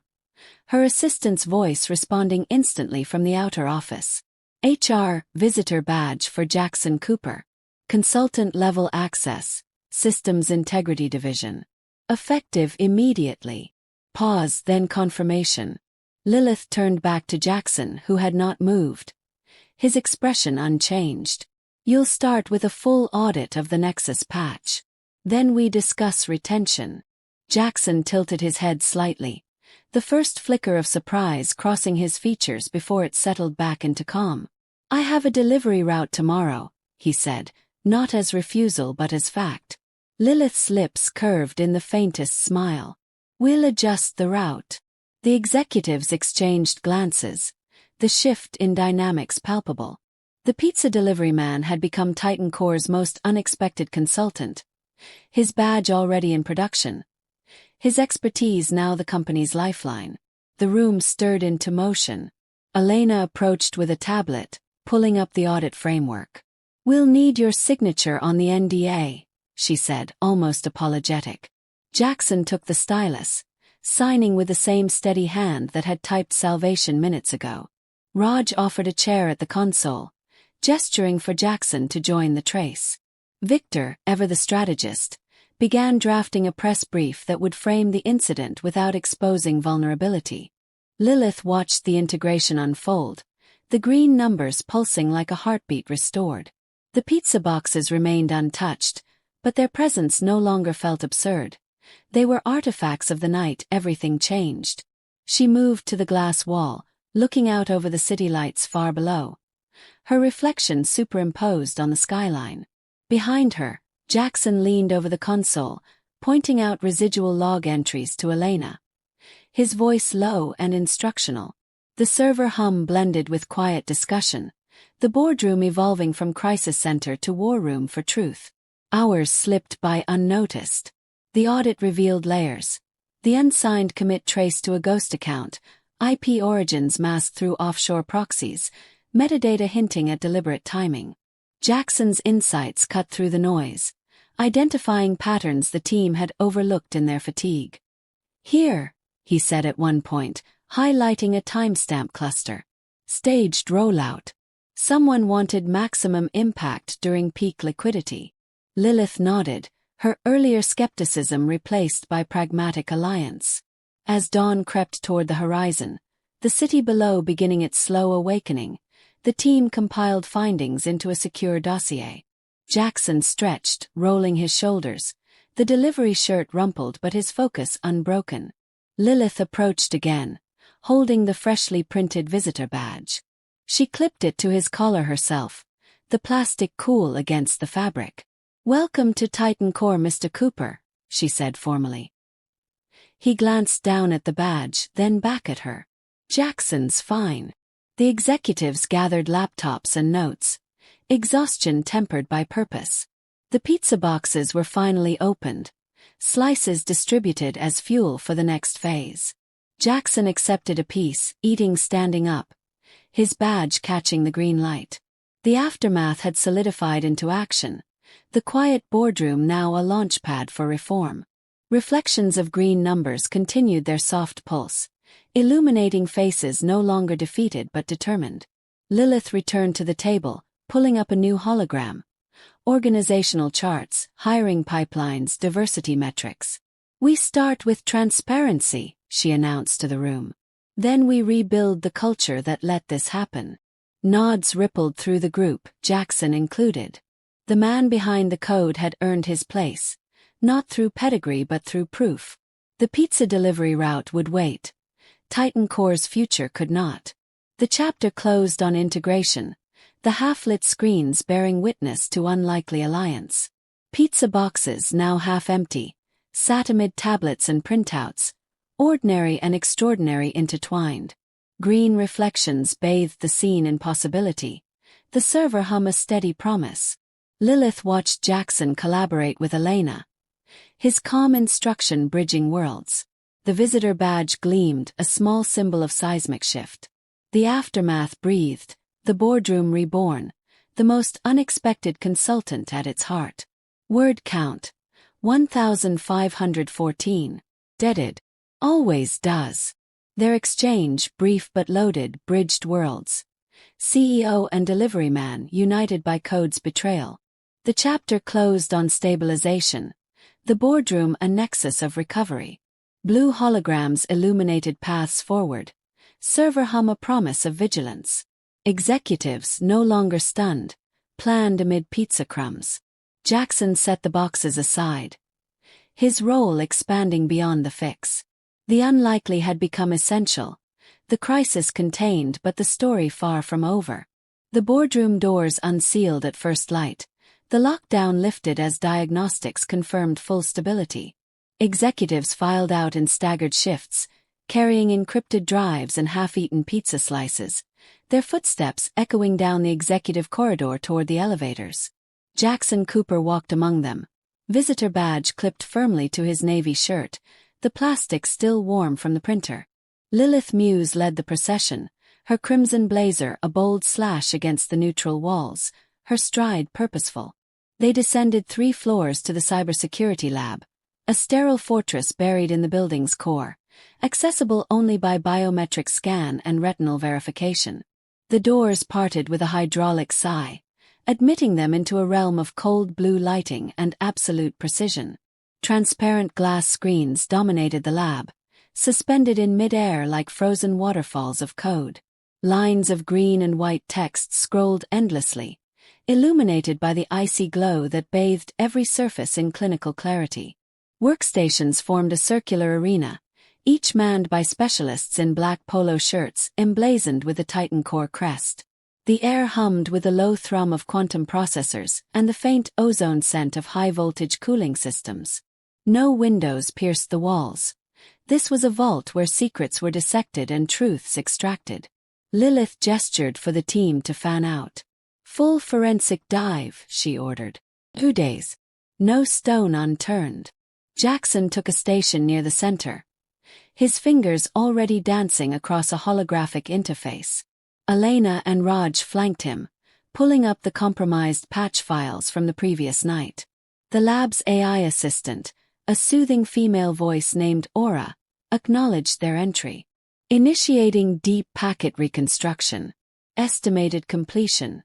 Her assistant's voice responding instantly from the outer office. HR, visitor badge for Jackson Cooper. Consultant-level access, Systems Integrity Division. Effective immediately. Pause, then confirmation. Lilith turned back to Jackson, who had not moved. His expression unchanged. "You'll start with a full audit of the Nexus patch. Then we discuss retention." Jackson tilted his head slightly, the first flicker of surprise crossing his features before it settled back into calm. "I have a delivery route tomorrow," he said, not as refusal but as fact. Lilith's lips curved in the faintest smile. "We'll adjust the route." The executives exchanged glances, the shift in dynamics palpable. The pizza delivery man had become TitanCore's most unexpected consultant, his badge already in production, his expertise now the company's lifeline. The room stirred into motion. Elena approached with a tablet, pulling up the audit framework. "We'll need your signature on the NDA," she said, almost apologetic. Jackson took the stylus, signing with the same steady hand that had typed salvation minutes ago. Raj offered a chair at the console, gesturing for Jackson to join the trace. Victor, ever the strategist, began drafting a press brief that would frame the incident without exposing vulnerability. Lilith watched the integration unfold, the green numbers pulsing like a heartbeat restored. The pizza boxes remained untouched, but their presence no longer felt absurd. They were artifacts of the night everything changed. She moved to the glass wall, looking out over the city lights far below, her reflection superimposed on the skyline. Behind her, Jackson leaned over the console, pointing out residual log entries to Elena. His voice low and instructional. The server hum blended with quiet discussion, the boardroom evolving from crisis center to war room for truth. Hours slipped by unnoticed. The audit revealed layers. The unsigned commit traced to a ghost account, IP origins masked through offshore proxies, metadata hinting at deliberate timing. Jackson's insights cut through the noise, identifying patterns the team had overlooked in their fatigue. "Here," he said at one point, highlighting a timestamp cluster. "Staged rollout. Someone wanted maximum impact during peak liquidity." Lilith nodded, her earlier skepticism replaced by pragmatic alliance. As dawn crept toward the horizon, the city below beginning its slow awakening, the team compiled findings into a secure dossier. Jackson stretched, rolling his shoulders, the delivery shirt rumpled but his focus unbroken. Lilith approached again, holding the freshly printed visitor badge. She clipped it to his collar herself, the plastic cool against the fabric. "Welcome to TitanCore, Mr. Cooper," she said formally. He glanced down at the badge, then back at her. "Jackson's fine." The executives gathered laptops and notes, exhaustion tempered by purpose. The pizza boxes were finally opened, slices distributed as fuel for the next phase. Jackson accepted a piece, eating standing up, his badge catching the green light. The aftermath had solidified into action, the quiet boardroom now a launchpad for reform. Reflections of green numbers continued their soft pulse, illuminating faces no longer defeated but determined. Lilith returned to the table, pulling up a new hologram. Organizational charts, hiring pipelines, diversity metrics. "We start with transparency," she announced to the room. Then we rebuild the culture that let this happen. Nods rippled through the group, Jackson included. The man behind the code had earned his place, not through pedigree but through proof. The pizza delivery route would wait. TitanCore's future could not. The chapter closed on integration, the half-lit screens bearing witness to unlikely alliance. Pizza boxes, now half-empty, sat amid tablets and printouts, ordinary and extraordinary intertwined. Green reflections bathed the scene in possibility. The server hummed a steady promise. Lilith watched Jackson collaborate with Elena, his calm instruction bridging worlds. The visitor badge gleamed, a small symbol of seismic shift. The aftermath breathed, the boardroom reborn, the most unexpected consultant at its heart. Word count: 1,514. Deaded. Always does. Their exchange, brief but loaded, bridged worlds. CEO and delivery man united by code's betrayal. The chapter closed on stabilization. The boardroom a nexus of recovery. Blue holograms illuminated paths forward. Server hum a promise of vigilance. Executives, no longer stunned, planned amid pizza crumbs. Jackson set the boxes aside, his role expanding beyond the fix. The unlikely had become essential, the crisis contained but the story far from over. The boardroom doors unsealed at first light, the lockdown lifted as diagnostics confirmed full stability. Executives filed out in staggered shifts, carrying encrypted drives and half-eaten pizza slices, their footsteps echoing down the executive corridor toward the elevators. Jackson Cooper walked among them, visitor badge clipped firmly to his navy shirt, the plastic still warm from the printer. Lilith Muse led the procession, her crimson blazer a bold slash against the neutral walls, her stride purposeful. They descended 3 floors to the cybersecurity lab, a sterile fortress buried in the building's core, accessible only by biometric scan and retinal verification. The doors parted with a hydraulic sigh, admitting them into a realm of cold blue lighting and absolute precision. Transparent glass screens dominated the lab, suspended in mid-air like frozen waterfalls of code. Lines of green and white text scrolled endlessly, illuminated by the icy glow that bathed every surface in clinical clarity. Workstations formed a circular arena, each manned by specialists in black polo shirts emblazoned with the TitanCore crest. The air hummed with the low thrum of quantum processors and the faint ozone scent of high-voltage cooling systems. No windows pierced the walls. This was a vault where secrets were dissected and truths extracted. Lilith gestured for the team to fan out. "Full forensic dive," she ordered. 2 days. No stone unturned. Jackson took a station near the center, his fingers already dancing across a holographic interface. Elena and Raj flanked him, pulling up the compromised patch files from the previous night. The lab's AI assistant, a soothing female voice named Aura, acknowledged their entry. Initiating deep packet reconstruction. Estimated completion: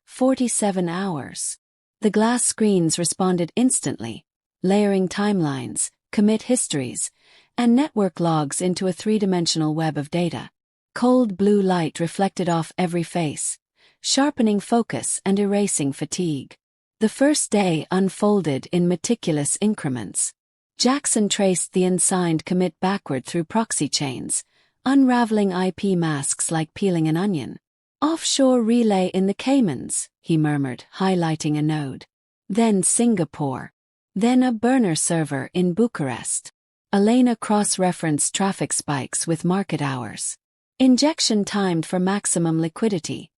47 hours. The glass screens responded instantly, layering timelines, commit histories, and network logs into a 3-dimensional web of data. Cold blue light reflected off every face, sharpening focus and erasing fatigue. The first day unfolded in meticulous increments. Jackson traced the unsigned commit backward through proxy chains, unraveling IP masks like peeling an onion. "Offshore relay in the Caymans," he murmured, highlighting a node. Then Singapore. Then a burner server in Bucharest. Elena cross-referenced traffic spikes with market hours. Injection timed for maximum liquidity,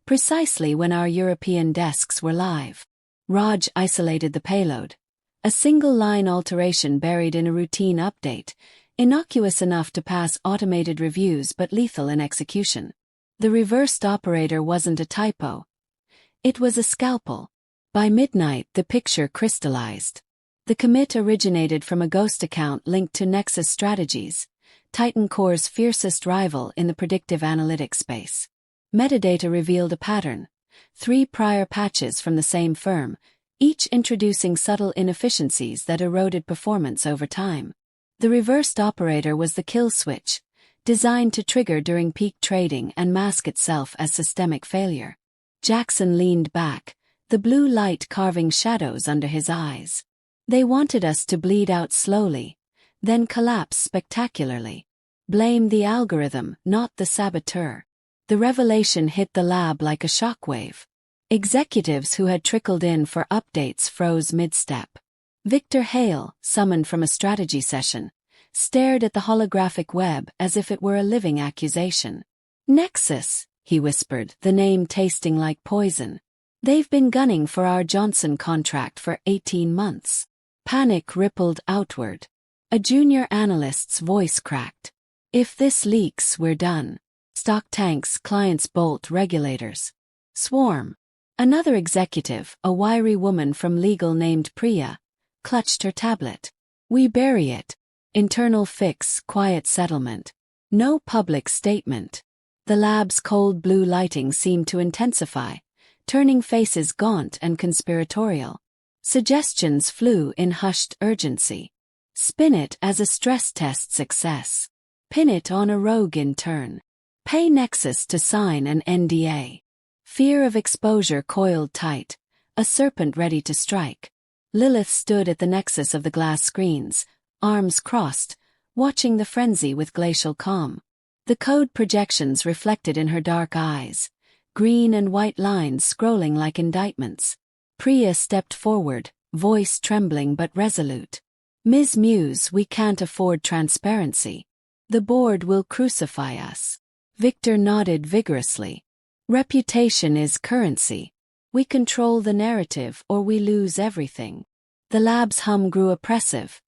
precisely when our European desks were live. Raj isolated the payload, a single-line alteration buried in a routine update, innocuous enough to pass automated reviews but lethal in execution. The reversed operator wasn't a typo. It was a scalpel. By midnight, the picture crystallized. The commit originated from a ghost account linked to Nexus Strategies, TitanCore's fiercest rival in the predictive analytics space. Metadata revealed a pattern: 3 prior patches from the same firm, each introducing subtle inefficiencies that eroded performance over time. The reversed operator was the kill switch, designed to trigger during peak trading and mask itself as systemic failure. Jackson leaned back, the blue light carving shadows under his eyes. They wanted us to bleed out slowly, then collapse spectacularly. Blame the algorithm, not the saboteur. The revelation hit the lab like a shockwave. Executives who had trickled in for updates froze mid-step. Victor Hale, summoned from a strategy session, stared at the holographic web as if it were a living accusation. "Nexus," he whispered, the name tasting like poison. "They've been gunning for our Johnson contract for 18 months. Panic rippled outward. A junior analyst's voice cracked. "If this leaks, we're done. Stock tanks, clients bolt, regulators swarm." Another executive, a wiry woman from legal named Priya, clutched her tablet. "We bury it. Internal fix, quiet settlement. No public statement." The lab's cold blue lighting seemed to intensify, turning faces gaunt and conspiratorial. Suggestions flew in hushed urgency. Spin it as a stress test success. Pin it on a rogue intern. Pay Nexus to sign an NDA. Fear of exposure coiled tight, a serpent ready to strike. Lilith stood at the nexus of the glass screens, arms crossed, watching the frenzy with glacial calm. The code projections reflected in her dark eyes, green and white lines scrolling like indictments. Priya stepped forward, voice trembling but resolute. "Ms. Muse, we can't afford transparency. The board will crucify us." Victor nodded vigorously. "Reputation is currency. We control the narrative or we lose everything." The lab's hum grew oppressive,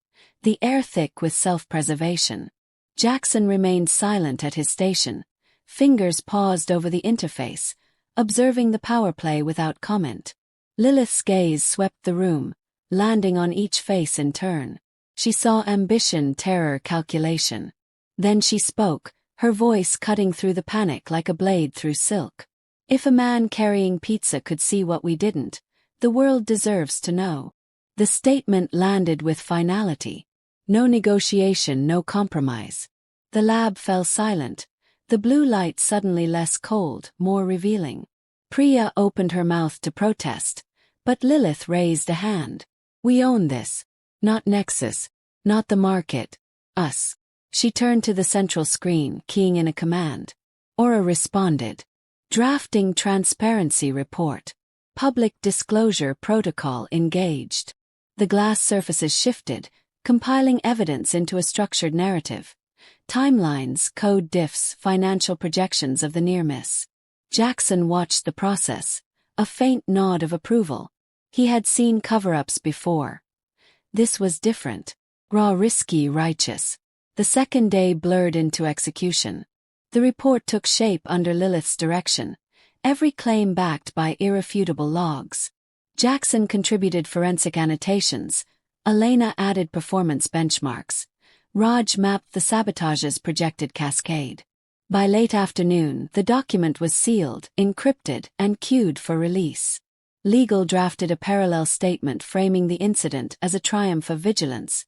the air thick with self-preservation. Jackson remained silent at his station, fingers paused over the interface, observing the power play without comment. Lilith's gaze swept the room, landing on each face in turn. She saw ambition, terror, calculation. Then she spoke, her voice cutting through the panic like a blade through silk. "If a man carrying pizza could see what we didn't, the world deserves to know." The statement landed with finality. No negotiation, no compromise. The lab fell silent, the blue light suddenly less cold, more revealing. Priya opened her mouth to protest, but Lilith raised a hand. "We own this. Not Nexus. Not the market. Us." She turned to the central screen, keying in a command. Aura responded. "Drafting transparency report. Public disclosure protocol engaged." The glass surfaces shifted, compiling evidence into a structured narrative. Timelines, code diffs, financial projections of the near miss. Jackson watched the process, a faint nod of approval. He had seen cover-ups before. This was different. Raw, risky, righteous. The second day blurred into execution. The report took shape under Lilith's direction, every claim backed by irrefutable logs. Jackson contributed forensic annotations, Elena added performance benchmarks. Raj mapped the sabotage's projected cascade. By late afternoon, the document was sealed, encrypted, and queued for release. Legal drafted a parallel statement framing the incident as a triumph of vigilance,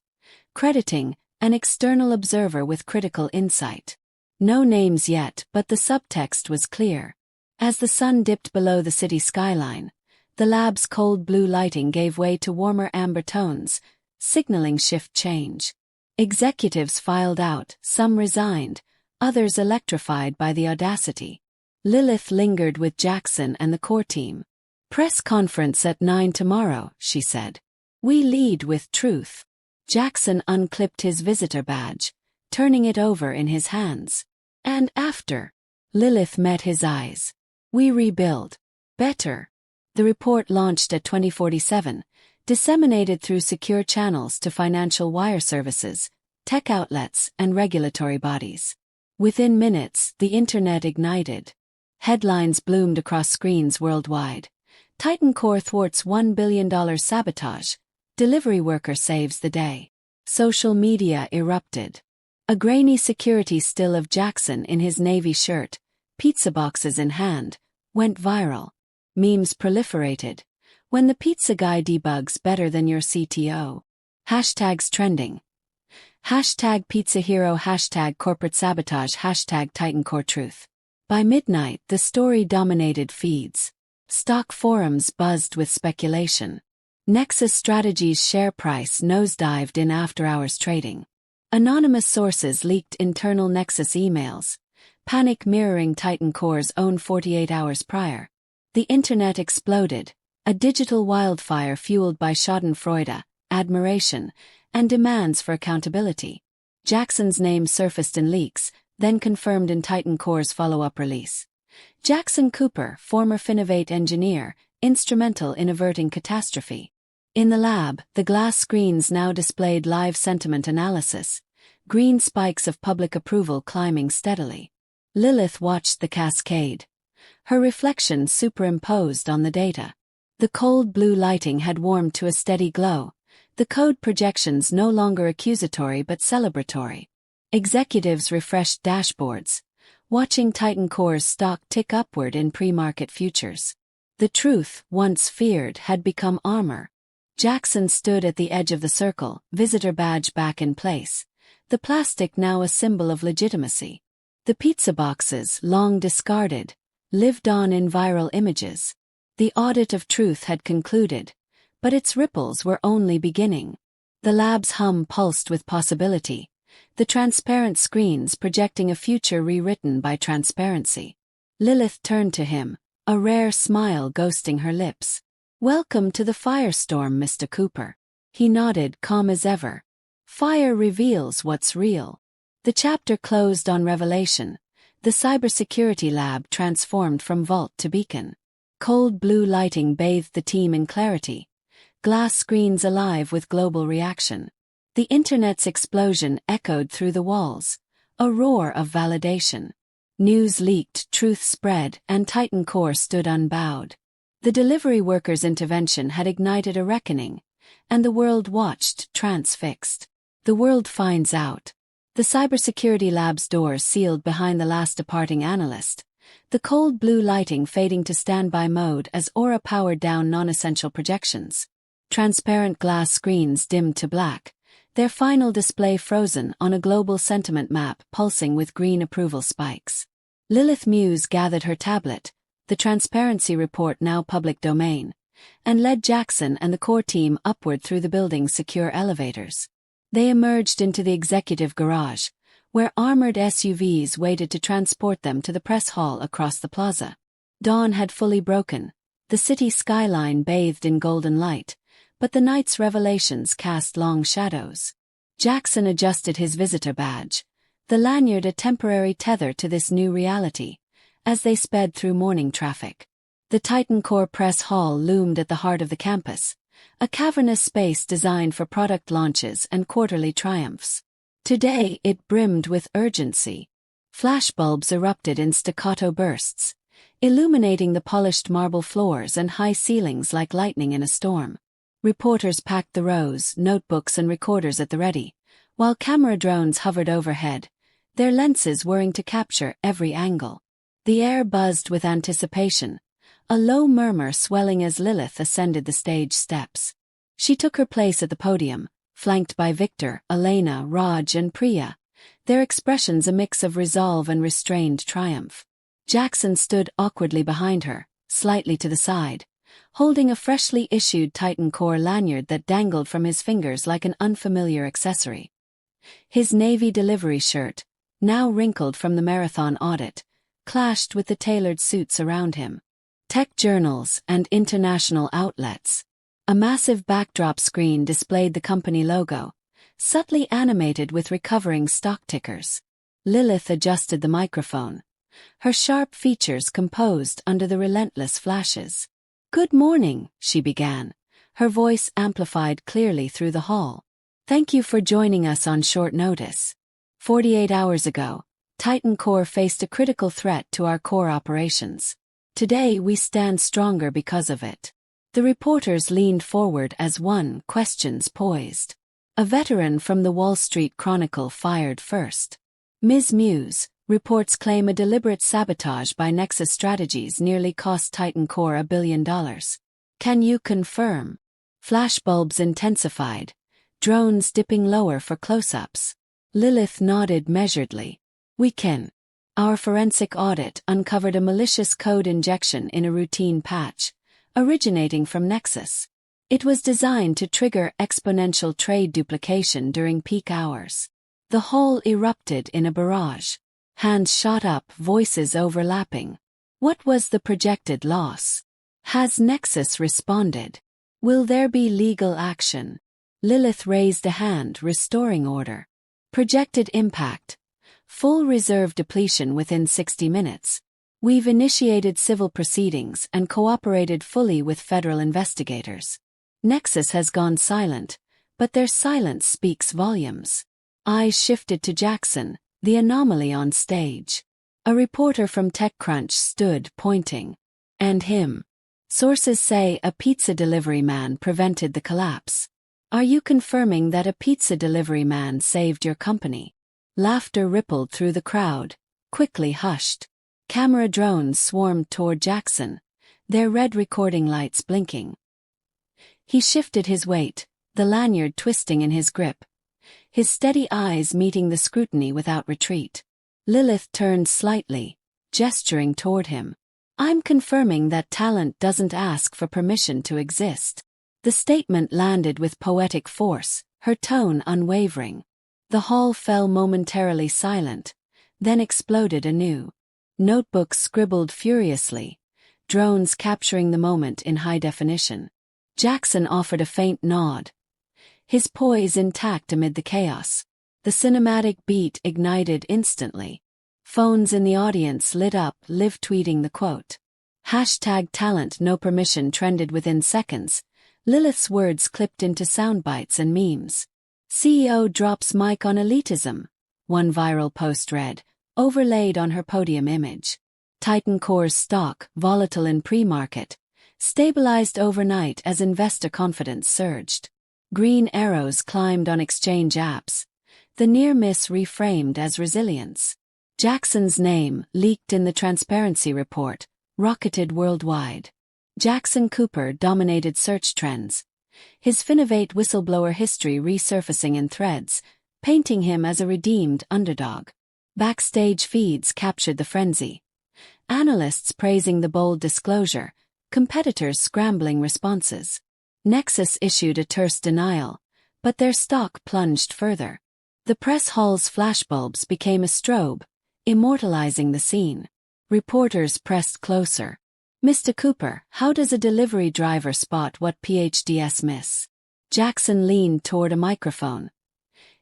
crediting an external observer with critical insight. No names yet, but the subtext was clear. As the sun dipped below the city skyline, the lab's cold blue lighting gave way to warmer amber tones, signaling shift change. Executives filed out, some resigned, others electrified by the audacity. Lilith lingered with Jackson and the core team. "Press conference at 9 tomorrow," she said. "We lead with truth." Jackson unclipped his visitor badge, turning it over in his hands. "And after?" Lilith met his eyes. "We rebuild. Better." The report launched at 2047, disseminated through secure channels to financial wire services, tech outlets, and regulatory bodies. Within minutes, the internet ignited. Headlines bloomed across screens worldwide. TitanCore thwarts $1 billion sabotage. Delivery worker saves the day. Social media erupted. A grainy security still of Jackson in his navy shirt, pizza boxes in hand, went viral. Memes proliferated. "When the pizza guy debugs better than your CTO." Hashtags trending. Hashtag Pizza Hero, hashtag Corporate Sabotage, hashtag TitanCore Truth. By midnight, the story dominated feeds. Stock forums buzzed with speculation. Nexus Strategies' share price nosedived in after-hours trading. Anonymous sources leaked internal Nexus emails, panic mirroring TitanCore's own 48 hours prior. The internet exploded, a digital wildfire fueled by schadenfreude, admiration, and demands for accountability. Jackson's name surfaced in leaks, then confirmed in TitanCore's follow-up release. Jackson Cooper, former Finovate engineer, instrumental in averting catastrophe. In the lab, the glass screens now displayed live sentiment analysis, green spikes of public approval climbing steadily. Lilith watched the cascade, her reflection superimposed on the data. The cold blue lighting had warmed to a steady glow, the code projections no longer accusatory but celebratory. Executives refreshed dashboards, watching TitanCore's stock tick upward in pre-market futures. The truth, once feared, had become armor. Jackson stood at the edge of the circle, visitor badge back in place, the plastic now a symbol of legitimacy. The pizza boxes, long discarded, lived on in viral images. The audit of truth had concluded, but its ripples were only beginning. The lab's hum pulsed with possibility, the transparent screens projecting a future rewritten by transparency. Lilith turned to him, a rare smile ghosting her lips. "Welcome to the firestorm, Mr. Cooper." He nodded, calm as ever. Fire reveals what's real. The chapter closed on revelation. The cybersecurity lab transformed from vault to beacon. Cold blue lighting bathed the team in clarity, glass screens alive with global reaction. The internet's explosion echoed through the walls, a roar of validation. News leaked, truth spread, and TitanCore stood unbowed. The delivery workers' intervention had ignited a reckoning, and the world watched, transfixed. The world finds out. The cybersecurity lab's doors sealed behind the last departing analyst, the cold blue lighting fading to standby mode as Aura powered down non-essential projections. Transparent glass screens dimmed to black, their final display frozen on a global sentiment map pulsing with green approval spikes. Lilith Muse gathered her tablet, the transparency report now public domain, and led Jackson and the core team upward through the building's secure elevators. They emerged into the executive garage, where armored SUVs waited to transport them to the press hall across the plaza. Dawn had fully broken, the city skyline bathed in golden light, but the night's revelations cast long shadows. Jackson adjusted his visitor badge, the lanyard a temporary tether to this new reality, as they sped through morning traffic. The TitanCore Press Hall loomed at the heart of the campus, a cavernous space designed for product launches and quarterly triumphs. Today it brimmed with urgency. Flashbulbs erupted in staccato bursts, illuminating the polished marble floors and high ceilings like lightning in a storm. Reporters packed the rows, notebooks and recorders at the ready, while camera drones hovered overhead, their lenses whirring to capture every angle. The air buzzed with anticipation, a low murmur swelling as Lilith ascended the stage steps. She took her place at the podium, flanked by Victor, Elena, Raj and Priya, their expressions a mix of resolve and restrained triumph. Jackson stood awkwardly behind her, slightly to the side, holding a freshly issued TitanCore lanyard that dangled from his fingers like an unfamiliar accessory. His navy delivery shirt, now wrinkled from the marathon audit, clashed with the tailored suits around him. Tech journals and international outlets. A massive backdrop screen displayed the company logo, subtly animated with recovering stock tickers. Lilith adjusted the microphone, her sharp features composed under the relentless flashes. "Good morning," she began, her voice amplified clearly through the hall. "Thank you for joining us on short notice. 48 hours ago, TitanCore faced a critical threat to our core operations. Today we stand stronger because of it." The reporters leaned forward as one, questions poised. A veteran from the Wall Street Chronicle fired first. "Ms. Muse, reports claim a deliberate sabotage by Nexus Strategies nearly cost TitanCore $1 billion. Can you confirm?" Flashbulbs intensified, drones dipping lower for close-ups. Lilith nodded measuredly. We can. Our forensic audit uncovered a malicious code injection in a routine patch, originating from Nexus. It was designed to trigger exponential trade duplication during peak hours. The hole erupted in a barrage. Hands shot up, voices overlapping. What was the projected loss? Has Nexus responded? Will there be legal action? Lilith raised a hand, restoring order. Projected impact. Full reserve depletion within 60 minutes. We've initiated civil proceedings and cooperated fully with federal investigators. Nexus has gone silent, but their silence speaks volumes. Eyes shifted to Jackson, the anomaly on stage. A reporter from TechCrunch stood, pointing. And him. Sources say a pizza delivery man prevented the collapse. Are you confirming that a pizza delivery man saved your company? Laughter rippled through the crowd, quickly hushed. Camera drones swarmed toward Jackson, their red recording lights blinking. He shifted his weight, the lanyard twisting in his grip, his steady eyes meeting the scrutiny without retreat. Lilith turned slightly, gesturing toward him. I'm confirming that talent doesn't ask for permission to exist. The statement landed with poetic force, her tone unwavering. The hall fell momentarily silent, then exploded anew. Notebooks scribbled furiously, drones capturing the moment in high definition. Jackson offered a faint nod, his poise intact amid the chaos. The cinematic beat ignited instantly. Phones in the audience lit up, live tweeting the quote. #talent no permission trended within seconds. Lilith's words clipped into soundbites and memes. CEO drops mic on elitism. One viral post read, overlaid on her podium image. TitanCore's stock, volatile in pre-market, stabilized overnight as investor confidence surged. Green arrows climbed on exchange apps. The near miss reframed as resilience. Jackson's name, leaked in the transparency report, rocketed worldwide. Jackson Cooper dominated search trends, his Finovate whistleblower history resurfacing in threads, painting him as a redeemed underdog. Backstage feeds captured the frenzy. Analysts praising the bold disclosure, competitors scrambling responses. Nexus issued a terse denial, but their stock plunged further. The press hall's flashbulbs became a strobe, immortalizing the scene. Reporters pressed closer. Mr. Cooper, how does a delivery driver spot what PhDs miss? Jackson leaned toward a microphone,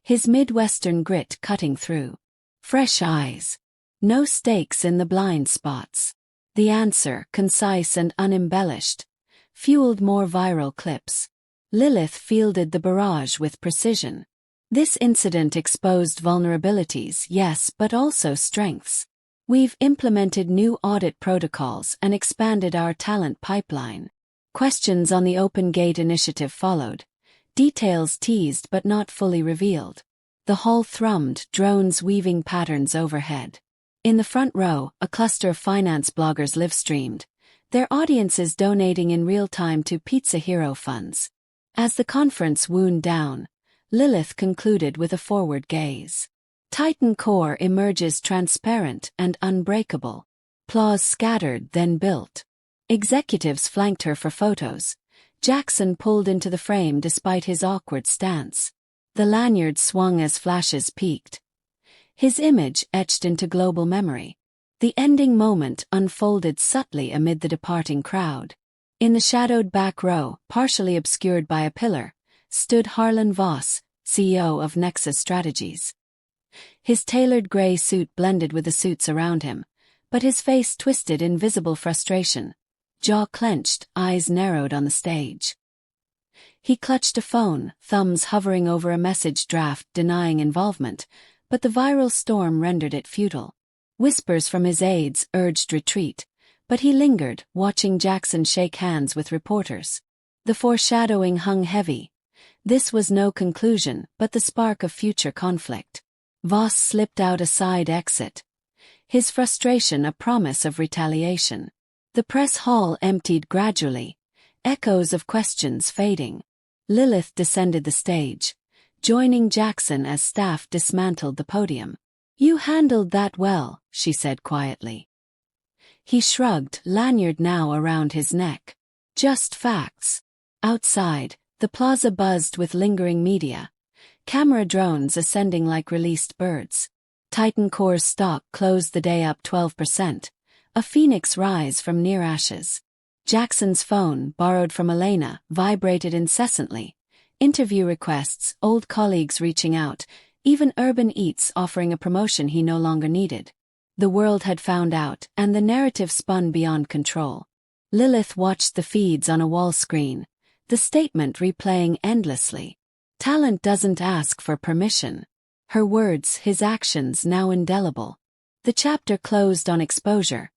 his Midwestern grit cutting through. Fresh eyes. No stakes in the blind spots. The answer, concise and unembellished, fueled more viral clips. Lilith fielded the barrage with precision. This incident exposed vulnerabilities, yes, but also strengths. We've implemented new audit protocols and expanded our talent pipeline. Questions on the Open Gate initiative followed, details teased but not fully revealed. The hall thrummed, drones weaving patterns overhead. In the front row, a cluster of finance bloggers live-streamed, their audiences donating in real time to Pizza Hero funds. As the conference wound down, Lilith concluded with a forward gaze. TitanCore emerges transparent and unbreakable. Applause scattered, then built. Executives flanked her for photos. Jackson pulled into the frame despite his awkward stance. The lanyard swung as flashes peaked, his image etched into global memory. The ending moment unfolded subtly amid the departing crowd. In the shadowed back row, partially obscured by a pillar, stood Harlan Voss, CEO of Nexus Strategies. His tailored gray suit blended with the suits around him, but his face twisted in visible frustration. Jaw clenched, eyes narrowed on the stage. He clutched a phone, thumbs hovering over a message draft denying involvement, but the viral storm rendered it futile. Whispers from his aides urged retreat, but he lingered, watching Jackson shake hands with reporters. The foreshadowing hung heavy. This was no conclusion, but the spark of future conflict. Voss slipped out a side exit, his frustration a promise of retaliation. The press hall emptied gradually, echoes of questions fading. Lilith descended the stage, joining Jackson as staff dismantled the podium. "You handled that well," she said quietly. He shrugged, lanyard now around his neck. "Just facts." Outside, the plaza buzzed with lingering media, camera drones ascending like released birds. TitanCore's stock closed the day up 12%, a phoenix rise from near ashes. Jackson's phone, borrowed from Elena, vibrated incessantly. Interview requests, old colleagues reaching out, even Urban Eats offering a promotion he no longer needed. The world had found out, and the narrative spun beyond control. Lilith watched the feeds on a wall screen, the statement replaying endlessly. Talent doesn't ask for permission. Her words, his actions, now indelible. The chapter closed on exposure,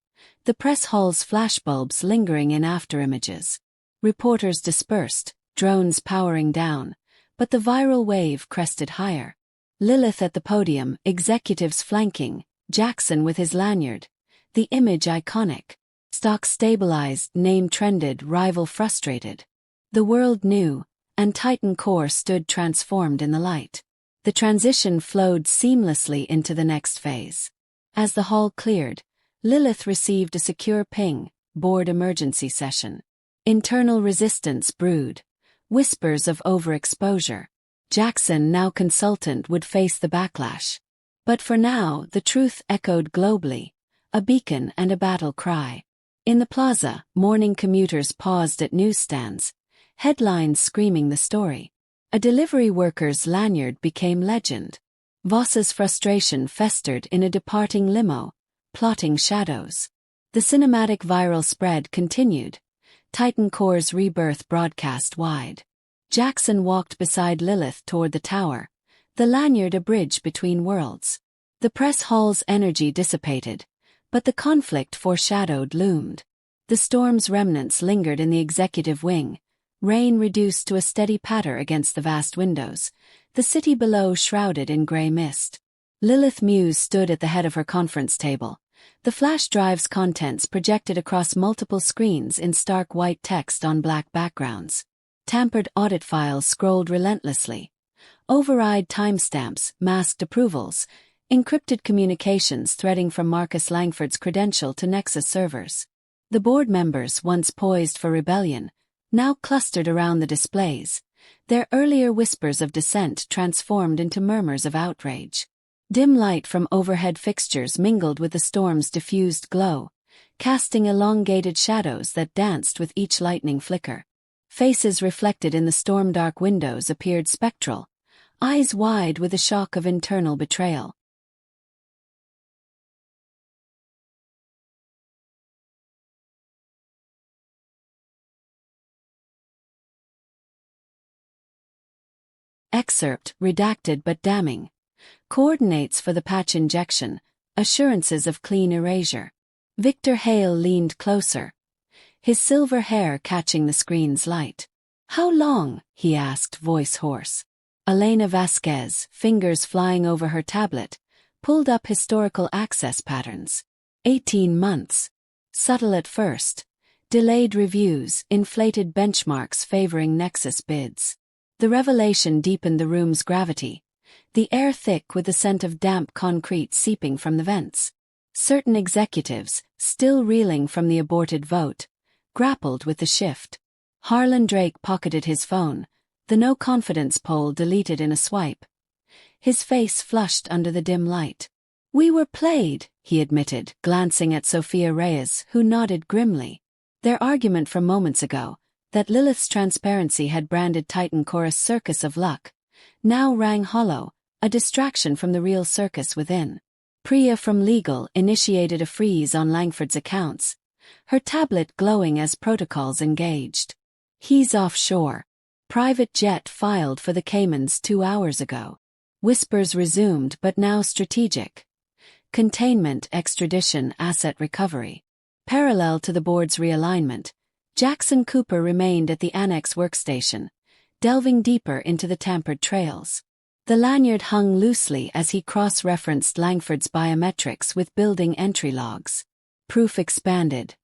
the press hall's flashbulbs lingering in afterimages. Reporters dispersed, drones powering down, but the viral wave crested higher. Lilith at the podium, executives flanking, Jackson with his lanyard. The image iconic. Stock stabilized, name trended, rival frustrated. The world knew, and TitanCore stood transformed in the light. The transition flowed seamlessly into the next phase. As the hall cleared, Lilith received a secure ping, board emergency session. Internal resistance brewed. Whispers of overexposure. Jackson, now consultant, would face the backlash. But for now, the truth echoed globally, a beacon and a battle cry. In the plaza, morning commuters paused at newsstands, headlines screaming the story. A delivery worker's lanyard became legend. Voss's frustration festered in a departing limo, plotting shadows. The cinematic viral spread continued. TitanCore's rebirth broadcast wide. Jackson walked beside Lilith toward the tower, the lanyard a bridge between worlds. The press hall's energy dissipated, but the conflict foreshadowed loomed. The storm's remnants lingered in the executive wing, rain reduced to a steady patter against the vast windows, the city below shrouded in gray mist. Lilith Muse stood at the head of her conference table, the flash drive's contents projected across multiple screens in stark white text on black backgrounds. Tampered audit files scrolled relentlessly. Override timestamps, masked approvals, encrypted communications threading from Marcus Langford's credential to Nexus servers. The board members, once poised for rebellion, now clustered around the displays, their earlier whispers of dissent transformed into murmurs of outrage. Dim light from overhead fixtures mingled with the storm's diffused glow, casting elongated shadows that danced with each lightning flicker. Faces reflected in the storm-dark windows appeared spectral, eyes wide with the shock of internal betrayal. Excerpt, redacted but damning. Coordinates for the patch injection, assurances of clean erasure. Victor Hale leaned closer, his silver hair catching the screen's light. "How long?" he asked, voice hoarse. Elena Vasquez, fingers flying over her tablet, pulled up historical access patterns. 18 months. Subtle at first. Delayed reviews, inflated benchmarks favoring Nexus bids. The revelation deepened the room's gravity, the air thick with the scent of damp concrete seeping from the vents. Certain executives, still reeling from the aborted vote, grappled with the shift. Harlan Drake pocketed his phone, the no-confidence poll deleted in a swipe. His face flushed under the dim light. "We were played," he admitted, glancing at Sophia Reyes, who nodded grimly. Their argument from moments ago, that Lilith's transparency had branded TitanCore a circus of luck, now rang hollow, a distraction from the real circus within. Priya from legal initiated a freeze on Langford's accounts, her tablet glowing as protocols engaged. "He's offshore. Private jet filed for the Caymans 2 hours ago." Whispers resumed, but now strategic. Containment, extradition, asset recovery. Parallel to the board's realignment, Jackson Cooper remained at the annex workstation, delving deeper into the tampered trails. The lanyard hung loosely as he cross-referenced Langford's biometrics with building entry logs. Proof expanded.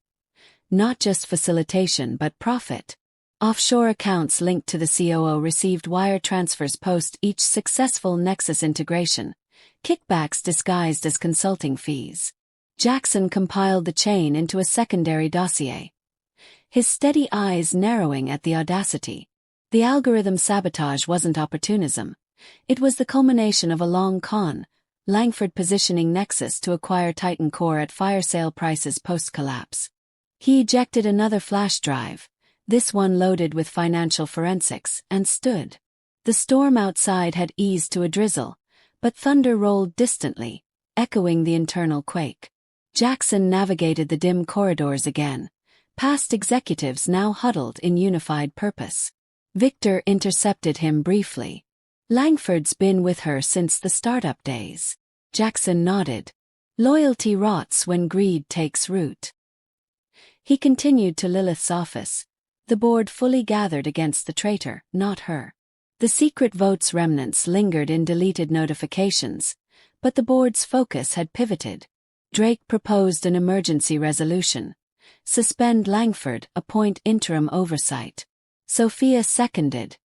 Not just facilitation but profit. Offshore accounts linked to the COO received wire transfers post each successful Nexus integration, kickbacks disguised as consulting fees. Jackson compiled the chain into a secondary dossier, his steady eyes narrowing at the audacity. The algorithm sabotage wasn't opportunism. It was the culmination of a long con, Langford positioning Nexus to acquire TitanCore at fire sale prices post-collapse. He ejected another flash drive, this one loaded with financial forensics, and stood. The storm outside had eased to a drizzle, but thunder rolled distantly, echoing the internal quake. Jackson navigated the dim corridors again, past executives now huddled in unified purpose. Victor intercepted him briefly. Langford's been with her since the startup days. Jackson nodded. Loyalty rots when greed takes root. He continued to Lilith's office, the board fully gathered against the traitor, not her. The secret vote's remnants lingered in deleted notifications, but the board's focus had pivoted. Drake proposed an emergency resolution. Suspend Langford, appoint interim oversight. Sophia seconded,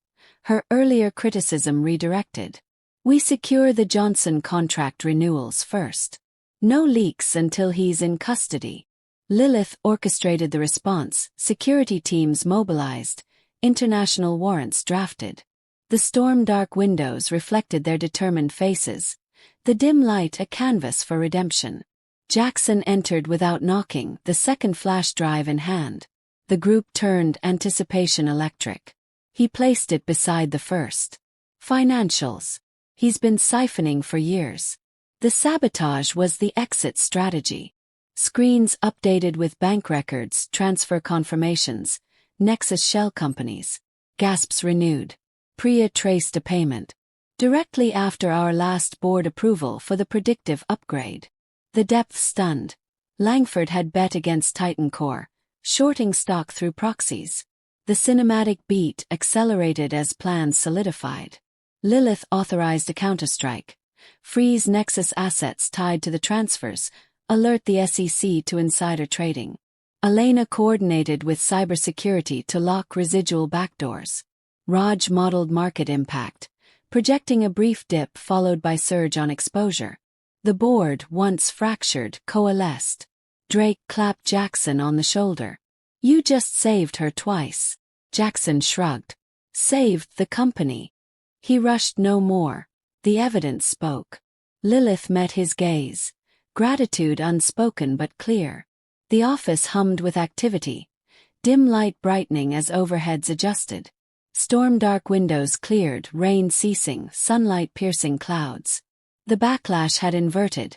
her earlier criticism redirected. We secure the Johnson contract renewals first. No leaks until he's in custody. Lilith orchestrated the response, security teams mobilized, international warrants drafted. The storm-dark windows reflected their determined faces, the dim light a canvas for redemption. Jackson entered without knocking, the second flash drive in hand. The group turned, anticipation electric. He placed it beside the first. Financials. He's been siphoning for years. The sabotage was the exit strategy. Screens updated with bank records, transfer confirmations, Nexus shell companies. Gasps renewed. Priya traced a payment. Directly after our last board approval for the predictive upgrade. The depth stunned. Langford had bet against TitanCore, shorting stock through proxies. The cinematic beat accelerated as plans solidified. Lilith authorized a counterstrike. Freeze Nexus assets tied to the transfers, alert the SEC to insider trading. Elena coordinated with cybersecurity to lock residual backdoors. Raj modeled market impact, projecting a brief dip followed by surge on exposure. The board, once fractured, coalesced. Drake clapped Jackson on the shoulder. You just saved her twice. Jackson shrugged. Saved the company. He rushed no more. The evidence spoke. Lilith met his gaze. Gratitude unspoken but clear. The office hummed with activity. Dim light brightening as overheads adjusted. Storm-dark windows cleared, rain ceasing, sunlight piercing clouds. The backlash had inverted.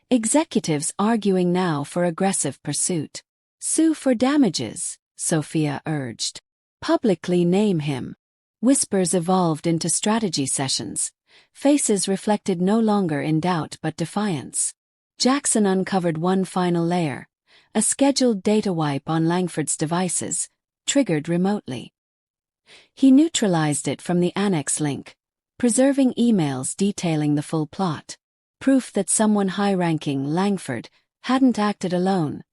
Executives arguing now for aggressive pursuit. Sue for damages, Sophia urged. Publicly name him. Whispers evolved into strategy sessions. Faces reflected no longer in doubt but defiance. Jackson uncovered one final layer. A scheduled data wipe on Langford's devices, triggered remotely. He neutralized it from the annex link, preserving emails detailing the full plot. Proof that someone high-ranking, Langford, hadn't acted alone.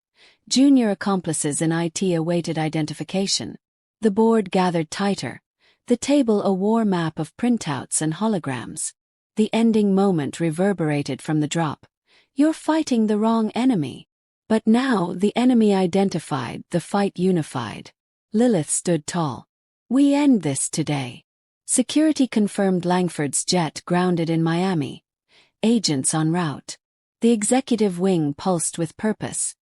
Junior accomplices in IT awaited identification. The board gathered tighter. The table a war map of printouts and holograms. The ending moment reverberated from the drop. You're fighting the wrong enemy. But now the enemy identified, the fight unified. Lilith stood tall. We end this today. Security confirmed Langford's jet grounded in Miami. Agents en route. The executive wing pulsed with purpose.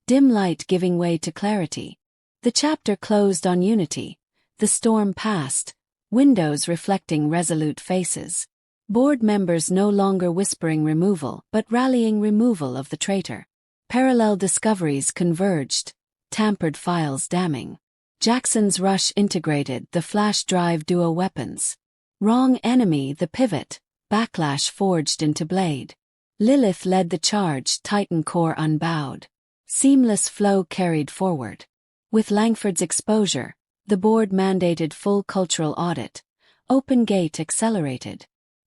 Dim light giving way to clarity. The chapter closed on unity. The storm passed, windows reflecting resolute faces. Board members no longer whispering removal but rallying removal of the traitor. Parallel discoveries converged, tampered files damning. Jackson's rush integrated the flash drive duo weapons. Wrong enemy the pivot, backlash forged into blade. Lilith led the charge, TitanCore unbowed. Seamless flow carried forward. With Langford's exposure, the board mandated full cultural audit. Open gate accelerated.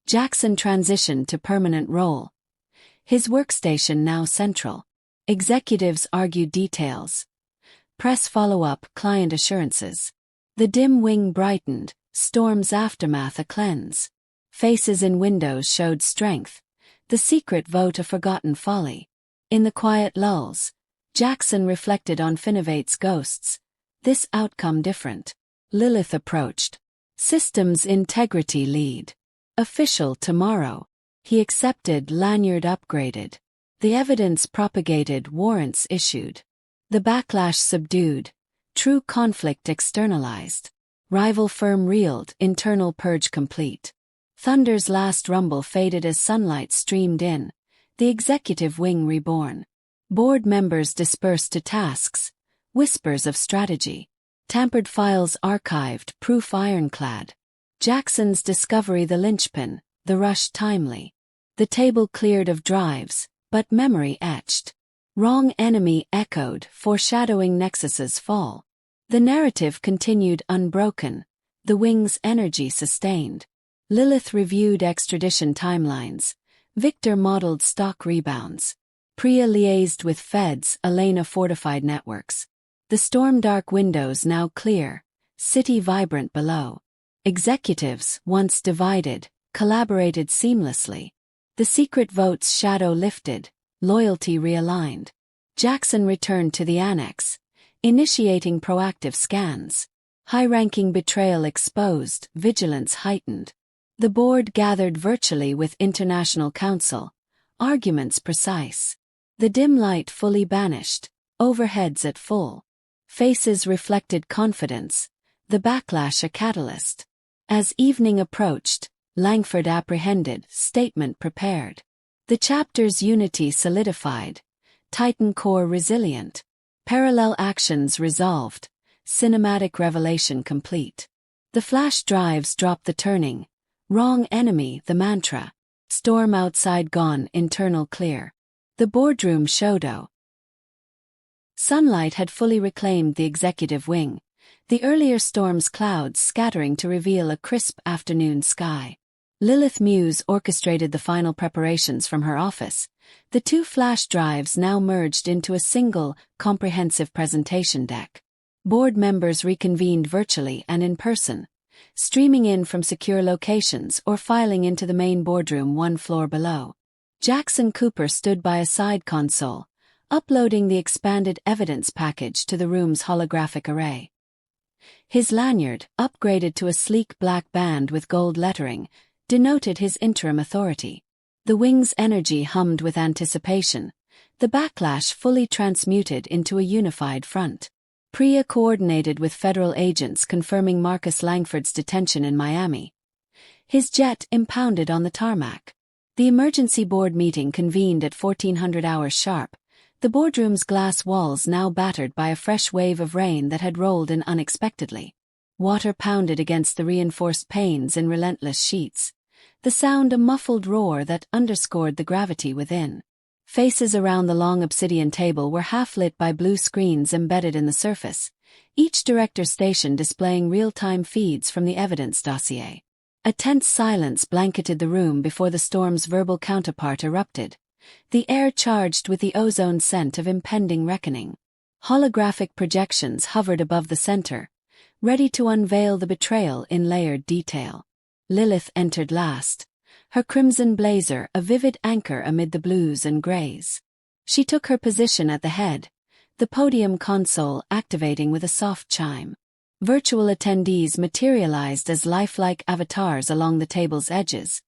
Jackson transitioned to permanent role. His workstation now central. Executives argued details. Press follow-up, client assurances. The dim wing brightened, storm's aftermath a cleanse. Faces in windows showed strength, the secret vote a forgotten folly. In the quiet lulls, Jackson reflected on Finnovate's ghosts. This outcome different. Lilith approached. Systems integrity lead. Official tomorrow. He accepted, lanyard upgraded. The evidence propagated, warrants issued. The backlash subdued. True conflict externalized. Rival firm reeled, internal purge complete. Thunder's last rumble faded as sunlight streamed in. The executive wing reborn. Board members dispersed to tasks. Whispers of strategy. Tampered files archived, proof ironclad. Jackson's discovery the linchpin, the rush timely. The table cleared of drives, but memory etched. Wrong enemy echoed, foreshadowing Nexus's fall. The narrative continued unbroken, the wing's energy sustained. Lilith reviewed extradition timelines. Victor modeled stock rebounds. Priya liaised with feds, Elena fortified networks. The storm-dark windows now clear, city vibrant below. Executives, once divided, collaborated seamlessly. The secret vote's shadow lifted, loyalty realigned. Jackson returned to the annex, initiating proactive scans. High-ranking betrayal exposed, vigilance heightened. The board gathered virtually with international counsel, arguments precise. The dim light fully banished, overheads at full. Faces reflected confidence, the backlash a catalyst. As evening approached, Langford apprehended, statement prepared. The chapter's unity solidified, TitanCore resilient. Parallel actions resolved, cinematic revelation complete. The flash drives dropped the turning, wrong enemy the mantra. Storm outside gone, internal clear. The boardroom showdo. Sunlight had fully reclaimed the executive wing, the earlier storm's clouds scattering to reveal a crisp afternoon sky. Lilith Muse orchestrated the final preparations from her office. The two flash drives now merged into a single, comprehensive presentation deck. Board members reconvened virtually and in person, streaming in from secure locations or filing into the main boardroom one floor below. Jackson Cooper stood by a side console, uploading the expanded evidence package to the room's holographic array. His lanyard, upgraded to a sleek black band with gold lettering, denoted his interim authority. The wing's energy hummed with anticipation, the backlash fully transmuted into a unified front. Priya coordinated with federal agents confirming Marcus Langford's detention in Miami. His jet impounded on the tarmac. The emergency board meeting convened at 1400 hours sharp, the boardroom's glass walls now battered by a fresh wave of rain that had rolled in unexpectedly. Water pounded against the reinforced panes in relentless sheets, the sound a muffled roar that underscored the gravity within. Faces around the long obsidian table were half-lit by blue screens embedded in the surface, each director station displaying real-time feeds from the evidence dossier. A tense silence blanketed the room before the storm's verbal counterpart erupted, the air charged with the ozone scent of impending reckoning. Holographic projections hovered above the center, ready to unveil the betrayal in layered detail. Lilith entered last, her crimson blazer a vivid anchor amid the blues and grays. She took her position at the head, the podium console activating with a soft chime. Virtual attendees materialized as lifelike avatars along the table's edges,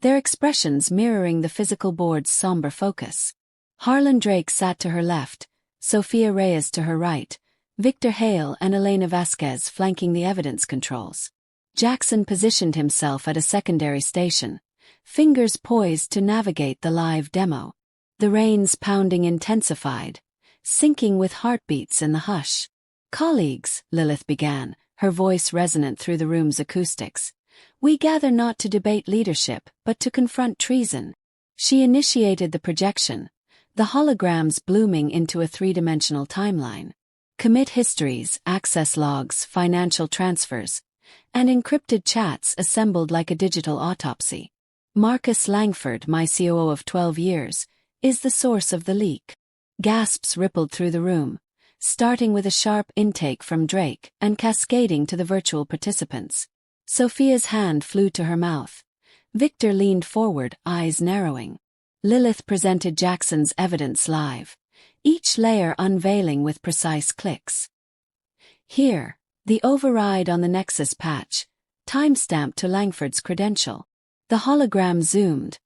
their expressions mirroring the physical board's somber focus. Harlan Drake sat to her left, Sophia Reyes to her right, Victor Hale and Elena Vasquez flanking the evidence controls. Jackson positioned himself at a secondary station, fingers poised to navigate the live demo. The rain's pounding intensified, syncing with heartbeats in the hush. "Colleagues," Lilith began, her voice resonant through the room's acoustics, "we gather not to debate leadership, but to confront treason." She initiated the projection, the holograms blooming into a three-dimensional timeline. Commit histories, access logs, financial transfers, and encrypted chats assembled like a digital autopsy. Marcus Langford, my COO of 12 years, is the source of the leak. Gasps rippled through the room, starting with a sharp intake from Drake and cascading to the virtual participants. Sophia's hand flew to her mouth. Victor leaned forward, eyes narrowing. Lilith presented Jackson's evidence live, each layer unveiling with precise clicks. Here, the override on the Nexus patch, timestamped to Langford's credential. The hologram zoomed,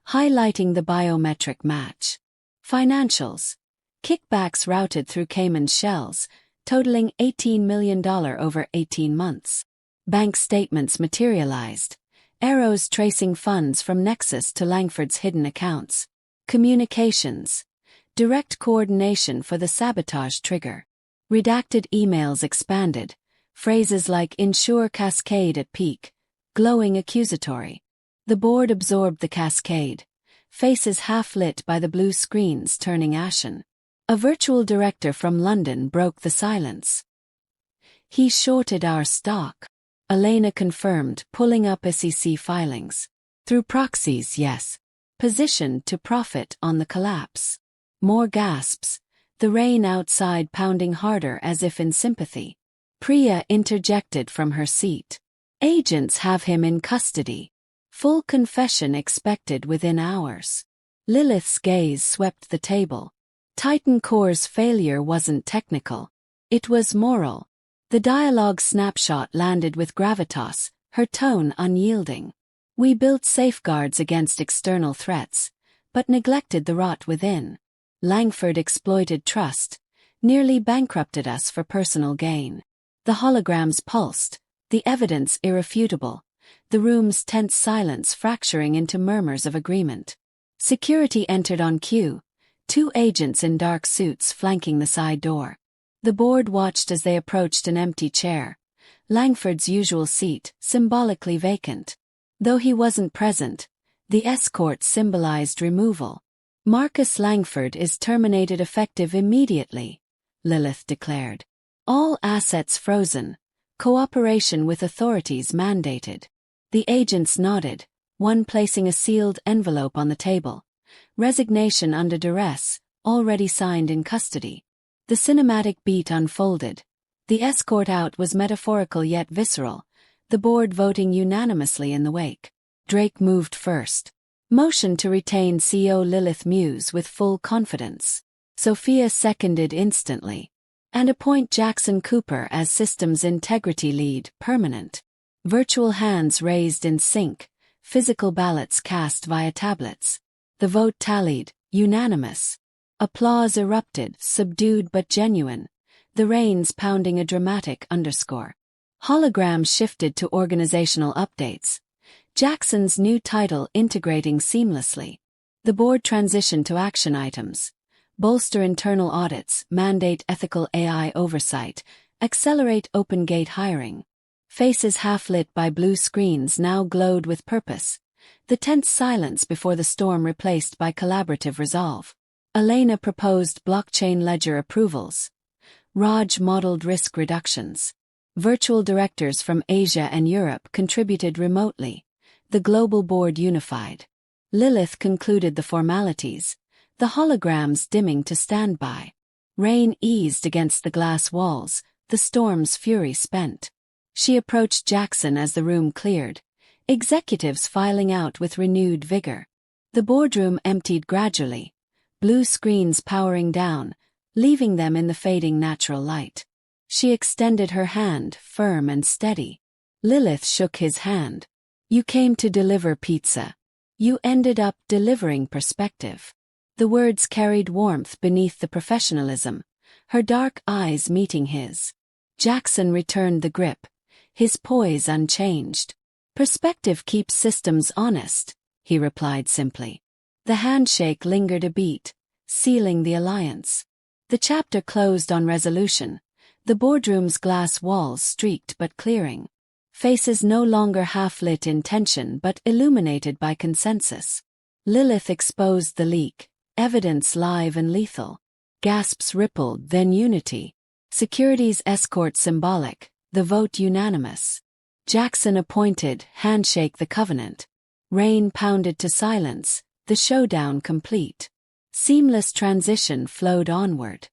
highlighting the biometric match. Financials. Kickbacks routed through Cayman shells, totaling $18 million over 18 months. Bank statements materialized, arrows tracing funds from Nexus to Langford's hidden accounts. Communications. Direct coordination for the sabotage trigger. Redacted emails expanded, phrases like ensure cascade at peak, glowing accusatory. The board absorbed the cascade, faces half-lit by the blue screens turning ashen. A virtual director from London broke the silence. He shorted our stock. Elena confirmed, pulling up SEC filings. Through proxies, yes. Positioned to profit on the collapse. More gasps, the rain outside pounding harder as if in sympathy. Priya interjected from her seat. Agents have him in custody. Full confession expected within hours. Lilith's gaze swept the table. TitanCore's failure wasn't technical. It was moral. The dialogue snapshot landed with gravitas, her tone unyielding. We built safeguards against external threats, but neglected the rot within. Langford exploited trust, nearly bankrupted us for personal gain. The holograms pulsed, the evidence irrefutable, the room's tense silence fracturing into murmurs of agreement. Security entered on cue, 2 agents in dark suits flanking the side door. The board watched as they approached an empty chair, Langford's usual seat, symbolically vacant. Though he wasn't present, the escort symbolized removal. Marcus Langford is terminated effective immediately, Lilith declared. All assets frozen, cooperation with authorities mandated. The agents nodded, one placing a sealed envelope on the table. Resignation under duress, already signed in custody. The cinematic beat unfolded. The escort out was metaphorical yet visceral, the board voting unanimously in the wake. Drake moved first. Motioned to retain CEO Lilith Muse with full confidence. Sophia seconded instantly. And appoint Jackson Cooper as systems integrity lead, permanent. Virtual hands raised in sync, physical ballots cast via tablets. The vote tallied, unanimous. Applause erupted, subdued but genuine, the reins pounding a dramatic underscore. Holograms shifted to organizational updates. Jackson's new title integrating seamlessly. The board transitioned to action items. Bolster internal audits, mandate ethical AI oversight, accelerate open gate hiring. Faces half-lit by blue screens now glowed with purpose. The tense silence before the storm replaced by collaborative resolve. Elena proposed blockchain ledger approvals. Raj modeled risk reductions. Virtual directors from Asia and Europe contributed remotely. The global board unified. Lilith concluded the formalities, the holograms dimming to standby. Rain eased against the glass walls, the storm's fury spent. She approached Jackson as the room cleared, executives filing out with renewed vigor. The boardroom emptied gradually, blue screens powering down, leaving them in the fading natural light. She extended her hand, firm and steady. Lilith shook his hand. You came to deliver pizza. You ended up delivering perspective. The words carried warmth beneath the professionalism, her dark eyes meeting his. Jackson returned the grip, his poise unchanged. Perspective keeps systems honest, he replied simply. The handshake lingered a beat, sealing the alliance. The chapter closed on resolution, the boardroom's glass walls streaked but clearing. Faces no longer half-lit in tension but illuminated by consensus. Lilith exposed the leak, evidence live and lethal. Gasps rippled, then unity. Security's escort symbolic, the vote unanimous. Jackson appointed, handshake the covenant. Rain pounded to silence, the showdown complete. Seamless transition flowed onward.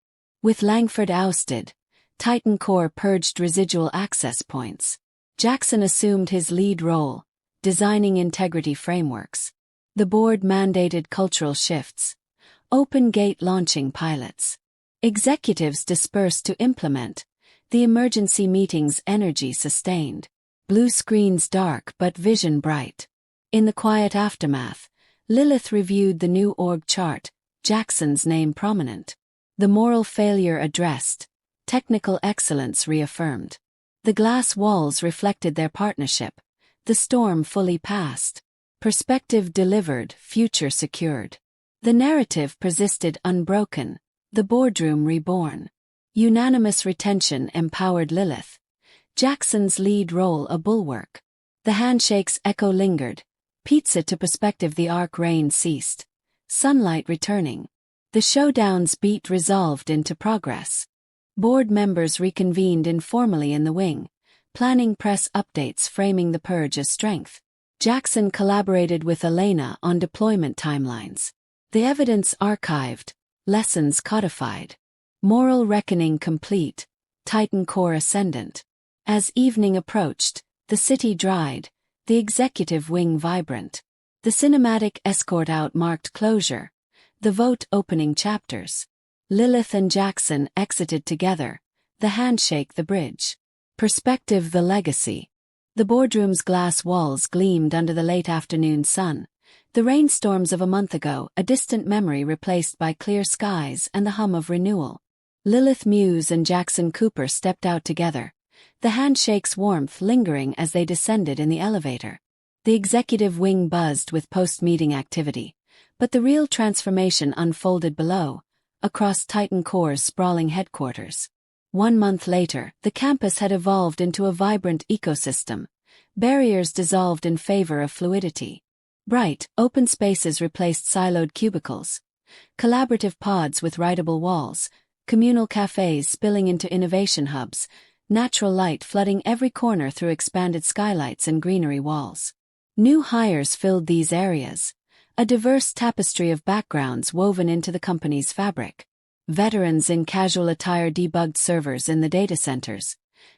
With Langford ousted, TitanCore purged residual access points. Jackson assumed his lead role, designing integrity frameworks. The board mandated cultural shifts. Open gate launching pilots. Executives dispersed to implement. The emergency meeting's energy sustained. Blue screens dark but vision bright. In the quiet aftermath, Lilith reviewed the new org chart, Jackson's name prominent. The moral failure addressed, technical excellence reaffirmed. The glass walls reflected their partnership. The storm fully passed. Perspective delivered, future secured. The narrative persisted unbroken, the boardroom reborn. Unanimous retention empowered Lilith. Jackson's lead role a bulwark. The handshake's echo lingered. Pizza to perspective, the arc rain ceased. Sunlight returning. The showdown's beat resolved into progress. Board members reconvened informally in the wing, planning press updates framing the purge as strength. Jackson collaborated with Elena on deployment timelines. The evidence archived, lessons codified. Moral reckoning complete, TitanCore ascendant. As evening approached, the city dried, the executive wing vibrant. The cinematic escort out marked closure, the vote opening chapters. Lilith and Jackson exited together, the handshake the bridge. Perspective the legacy. The boardroom's glass walls gleamed under the late afternoon sun. The rainstorms of a month ago, a distant memory replaced by clear skies and the hum of renewal. Lilith Muse and Jackson Cooper stepped out together, the handshake's warmth lingering as they descended in the elevator. The executive wing buzzed with post-meeting activity, but the real transformation unfolded below, across TitanCore's sprawling headquarters. 1 month later, the campus had evolved into a vibrant ecosystem. Barriers dissolved in favor of fluidity. Bright, open spaces replaced siloed cubicles. Collaborative pods with writable walls. Communal cafes spilling into innovation hubs. Natural light flooding every corner through expanded skylights and greenery walls. New hires filled these areas. A diverse tapestry of backgrounds woven into the company's fabric. Veterans in casual attire debugged servers in the data centers,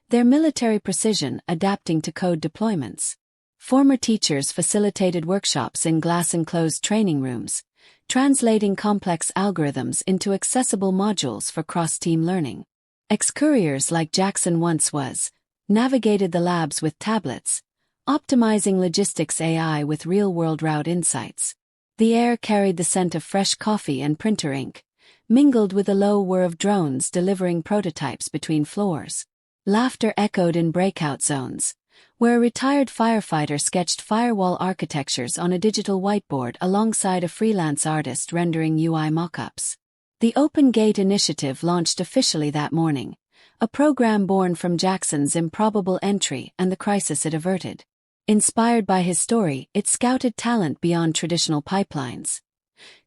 their military precision adapting to code deployments. Former teachers facilitated workshops in glass-enclosed training rooms, translating complex algorithms into accessible modules for cross-team learning. Ex-couriers like Jackson once was, navigated the labs with tablets, optimizing logistics AI with real-world route insights. The air carried the scent of fresh coffee and printer ink, mingled with a low whir of drones delivering prototypes between floors. Laughter echoed in breakout zones, where a retired firefighter sketched firewall architectures on a digital whiteboard alongside a freelance artist rendering UI mockups. The Open Gate initiative launched officially that morning, a program born from Jackson's improbable entry and the crisis it averted. Inspired by his story, it scouted talent beyond traditional pipelines.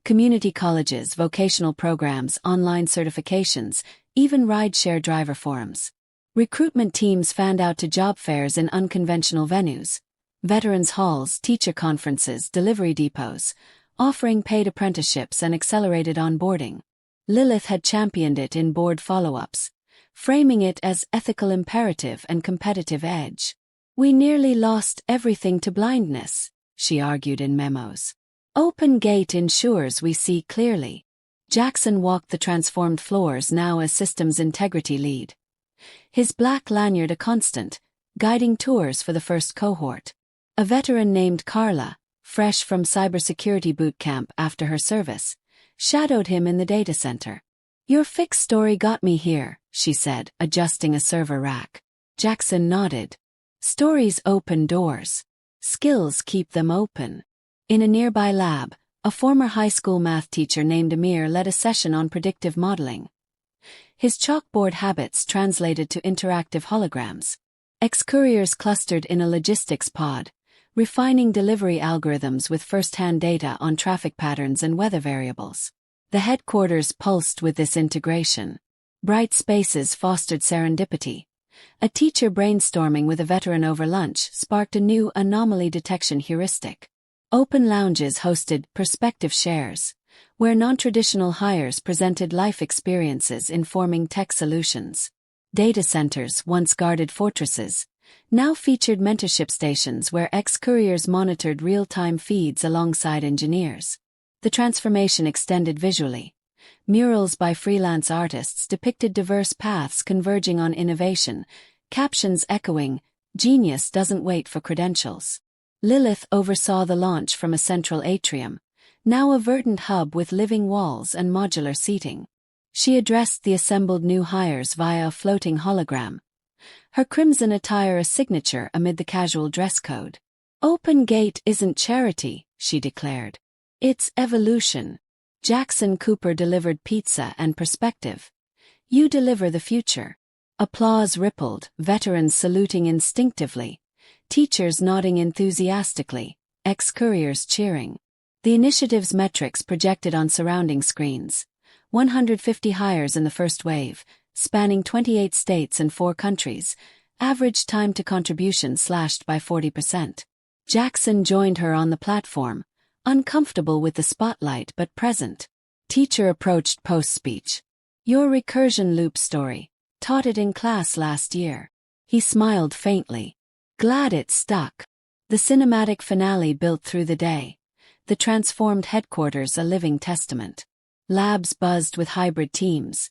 Community colleges, vocational programs, online certifications, even rideshare driver forums. Recruitment teams fanned out to job fairs in unconventional venues, veterans halls, teacher conferences, delivery depots, offering paid apprenticeships and accelerated onboarding. Lilith had championed it in board follow-ups, framing it as ethical imperative and competitive edge. "We nearly lost everything to blindness," she argued in memos. "Open Gate ensures we see clearly." Jackson walked the transformed floors now as systems integrity lead. His black lanyard a constant, guiding tours for the first cohort. A veteran named Carla, fresh from cybersecurity boot camp after her service, shadowed him in the data center. "Your fix story got me here," she said, adjusting a server rack. Jackson nodded. "Stories open doors. Skills keep them open." In a nearby lab, a former high school math teacher named Amir led a session on predictive modeling. His chalkboard habits translated to interactive holograms. Ex-couriers clustered in a logistics pod, refining delivery algorithms with first-hand data on traffic patterns and weather variables. The headquarters pulsed with this integration. Bright spaces fostered serendipity. A teacher brainstorming with a veteran over lunch sparked a new anomaly detection heuristic. Open lounges hosted perspective shares, where non-traditional hires presented life experiences informing tech solutions. Data centers, once guarded fortresses, now featured mentorship stations where ex-couriers monitored real-time feeds alongside engineers. The transformation extended visually. Murals by freelance artists depicted diverse paths converging on innovation, captions echoing, "Genius doesn't wait for credentials." Lilith oversaw the launch from a central atrium, now a verdant hub with living walls and modular seating. She addressed the assembled new hires via a floating hologram, her crimson attire a signature amid the casual dress code. "Open Gate isn't charity," she declared. "It's evolution." Jackson Cooper delivered pizza and perspective. "You deliver the future." Applause rippled, veterans saluting instinctively, teachers nodding enthusiastically, ex-couriers cheering. The initiative's metrics projected on surrounding screens. 150 hires in the first wave, spanning 28 states and 4 countries, average time to contribution slashed by 40%. Jackson joined her on the platform, uncomfortable with the spotlight but present. Teacher approached post-speech. "Your recursion loop story. Taught it in class last year." He smiled faintly. "Glad it stuck." The cinematic finale built through the day. The transformed headquarters a living testament. Labs buzzed with hybrid teams.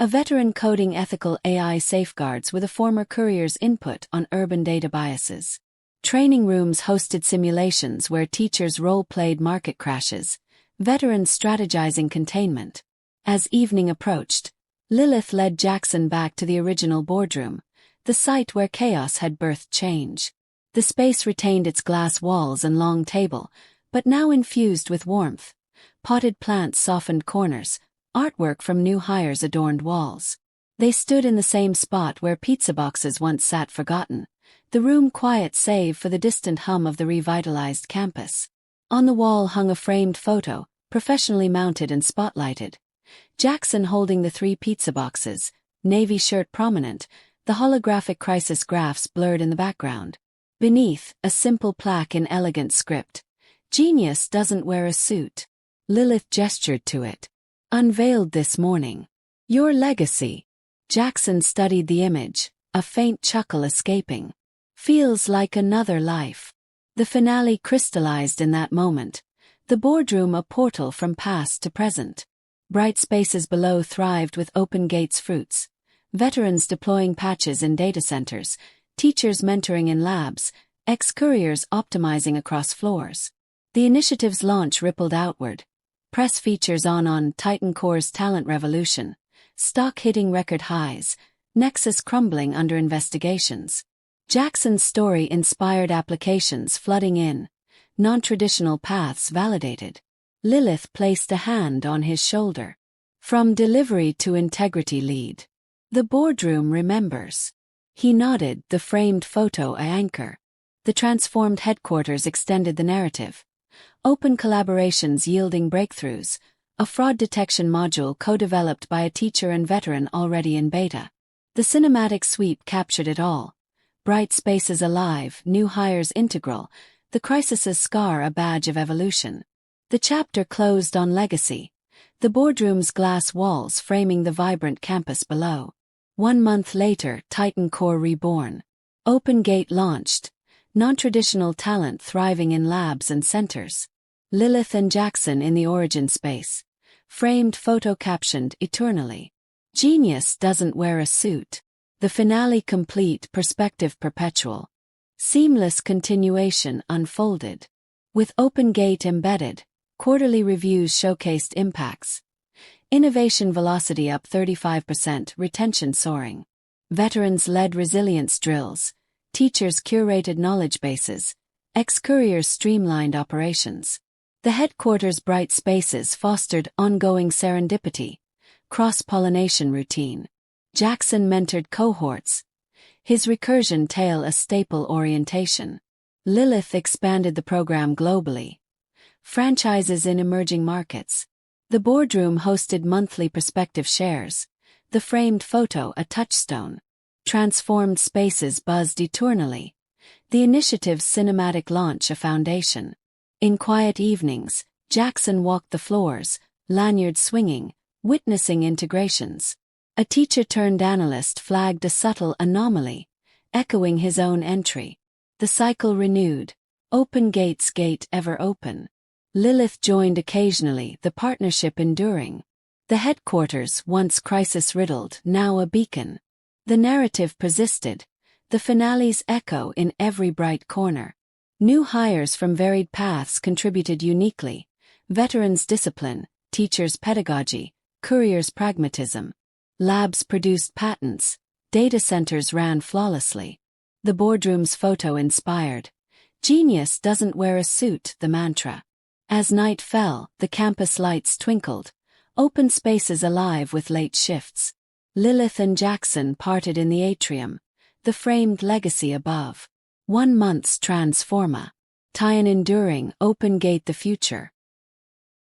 A veteran coding ethical AI safeguards with a former courier's input on urban data biases. Training rooms hosted simulations where teachers role-played market crashes, veterans strategizing containment. As evening approached, Lilith led Jackson back to the original boardroom, the site where chaos had birthed change. The space retained its glass walls and long table, but now infused with warmth. Potted plants softened corners, artwork from new hires adorned walls. They stood in the same spot where pizza boxes once sat forgotten, the room quiet save for the distant hum of the revitalized campus. On the wall hung a framed photo, professionally mounted and spotlighted. Jackson holding the 3 pizza boxes, navy shirt prominent, the holographic crisis graphs blurred in the background. Beneath, a simple plaque in elegant script. "Genius doesn't wear a suit." Lilith gestured to it. "Unveiled this morning. Your legacy." Jackson studied the image, a faint chuckle escaping. "Feels like another life." The finale crystallized in that moment. The boardroom a portal from past to present. Bright spaces below thrived with open gates fruits. Veterans deploying patches in data centers, teachers mentoring in labs, ex-couriers optimizing across floors. The initiative's launch rippled outward. Press features on TitanCore's talent revolution, stock hitting record highs, Nexus crumbling under investigations. Jackson's story inspired applications flooding in, non-traditional paths validated. Lilith placed a hand on his shoulder. "From delivery to integrity lead. The boardroom remembers." He nodded, the framed photo a anchor. The transformed headquarters extended the narrative. Open collaborations yielding breakthroughs, a fraud detection module co-developed by a teacher and veteran already in beta. The cinematic sweep captured it all. Bright spaces alive, new hires integral, the crisis's scar a badge of evolution. The chapter closed on legacy, the boardroom's glass walls framing the vibrant campus below. 1 month later, TitanCore reborn. Open Gate launched, non-traditional talent thriving in labs and centers. Lilith and Jackson in the origin space. Framed photo captioned eternally. "Genius doesn't wear a suit." The finale complete, perspective perpetual. Seamless continuation unfolded. With Open Gate embedded, quarterly reviews showcased impacts. Innovation velocity up 35%, retention soaring. Veterans led resilience drills. Teachers curated knowledge bases. Ex-couriers streamlined operations. The headquarters' bright spaces fostered ongoing serendipity, cross-pollination routine. Jackson mentored cohorts. His recursion tale a staple orientation. Lilith expanded the program globally. Franchises in emerging markets. The boardroom hosted monthly perspective shares. The framed photo a touchstone. Transformed spaces buzzed eternally. The initiative's cinematic launch a foundation. In quiet evenings, Jackson walked the floors, lanyard swinging, witnessing integrations. A teacher-turned-analyst flagged a subtle anomaly, echoing his own entry. The cycle renewed. Open gates, gate ever open. Lilith joined occasionally, the partnership enduring. The headquarters, once crisis-riddled, now a beacon. The narrative persisted, the finale's echo in every bright corner. New hires from varied paths contributed uniquely. Veterans' discipline, teachers' pedagogy, couriers' pragmatism. Labs produced patents, data centers ran flawlessly. The boardroom's photo inspired. Genius doesn't wear a suit, the mantra. As night fell, the campus lights twinkled, open spaces alive with late shifts. Lilith and Jackson parted in the atrium, the framed legacy above. 1 month's transforma. Tie an enduring, open gate the future.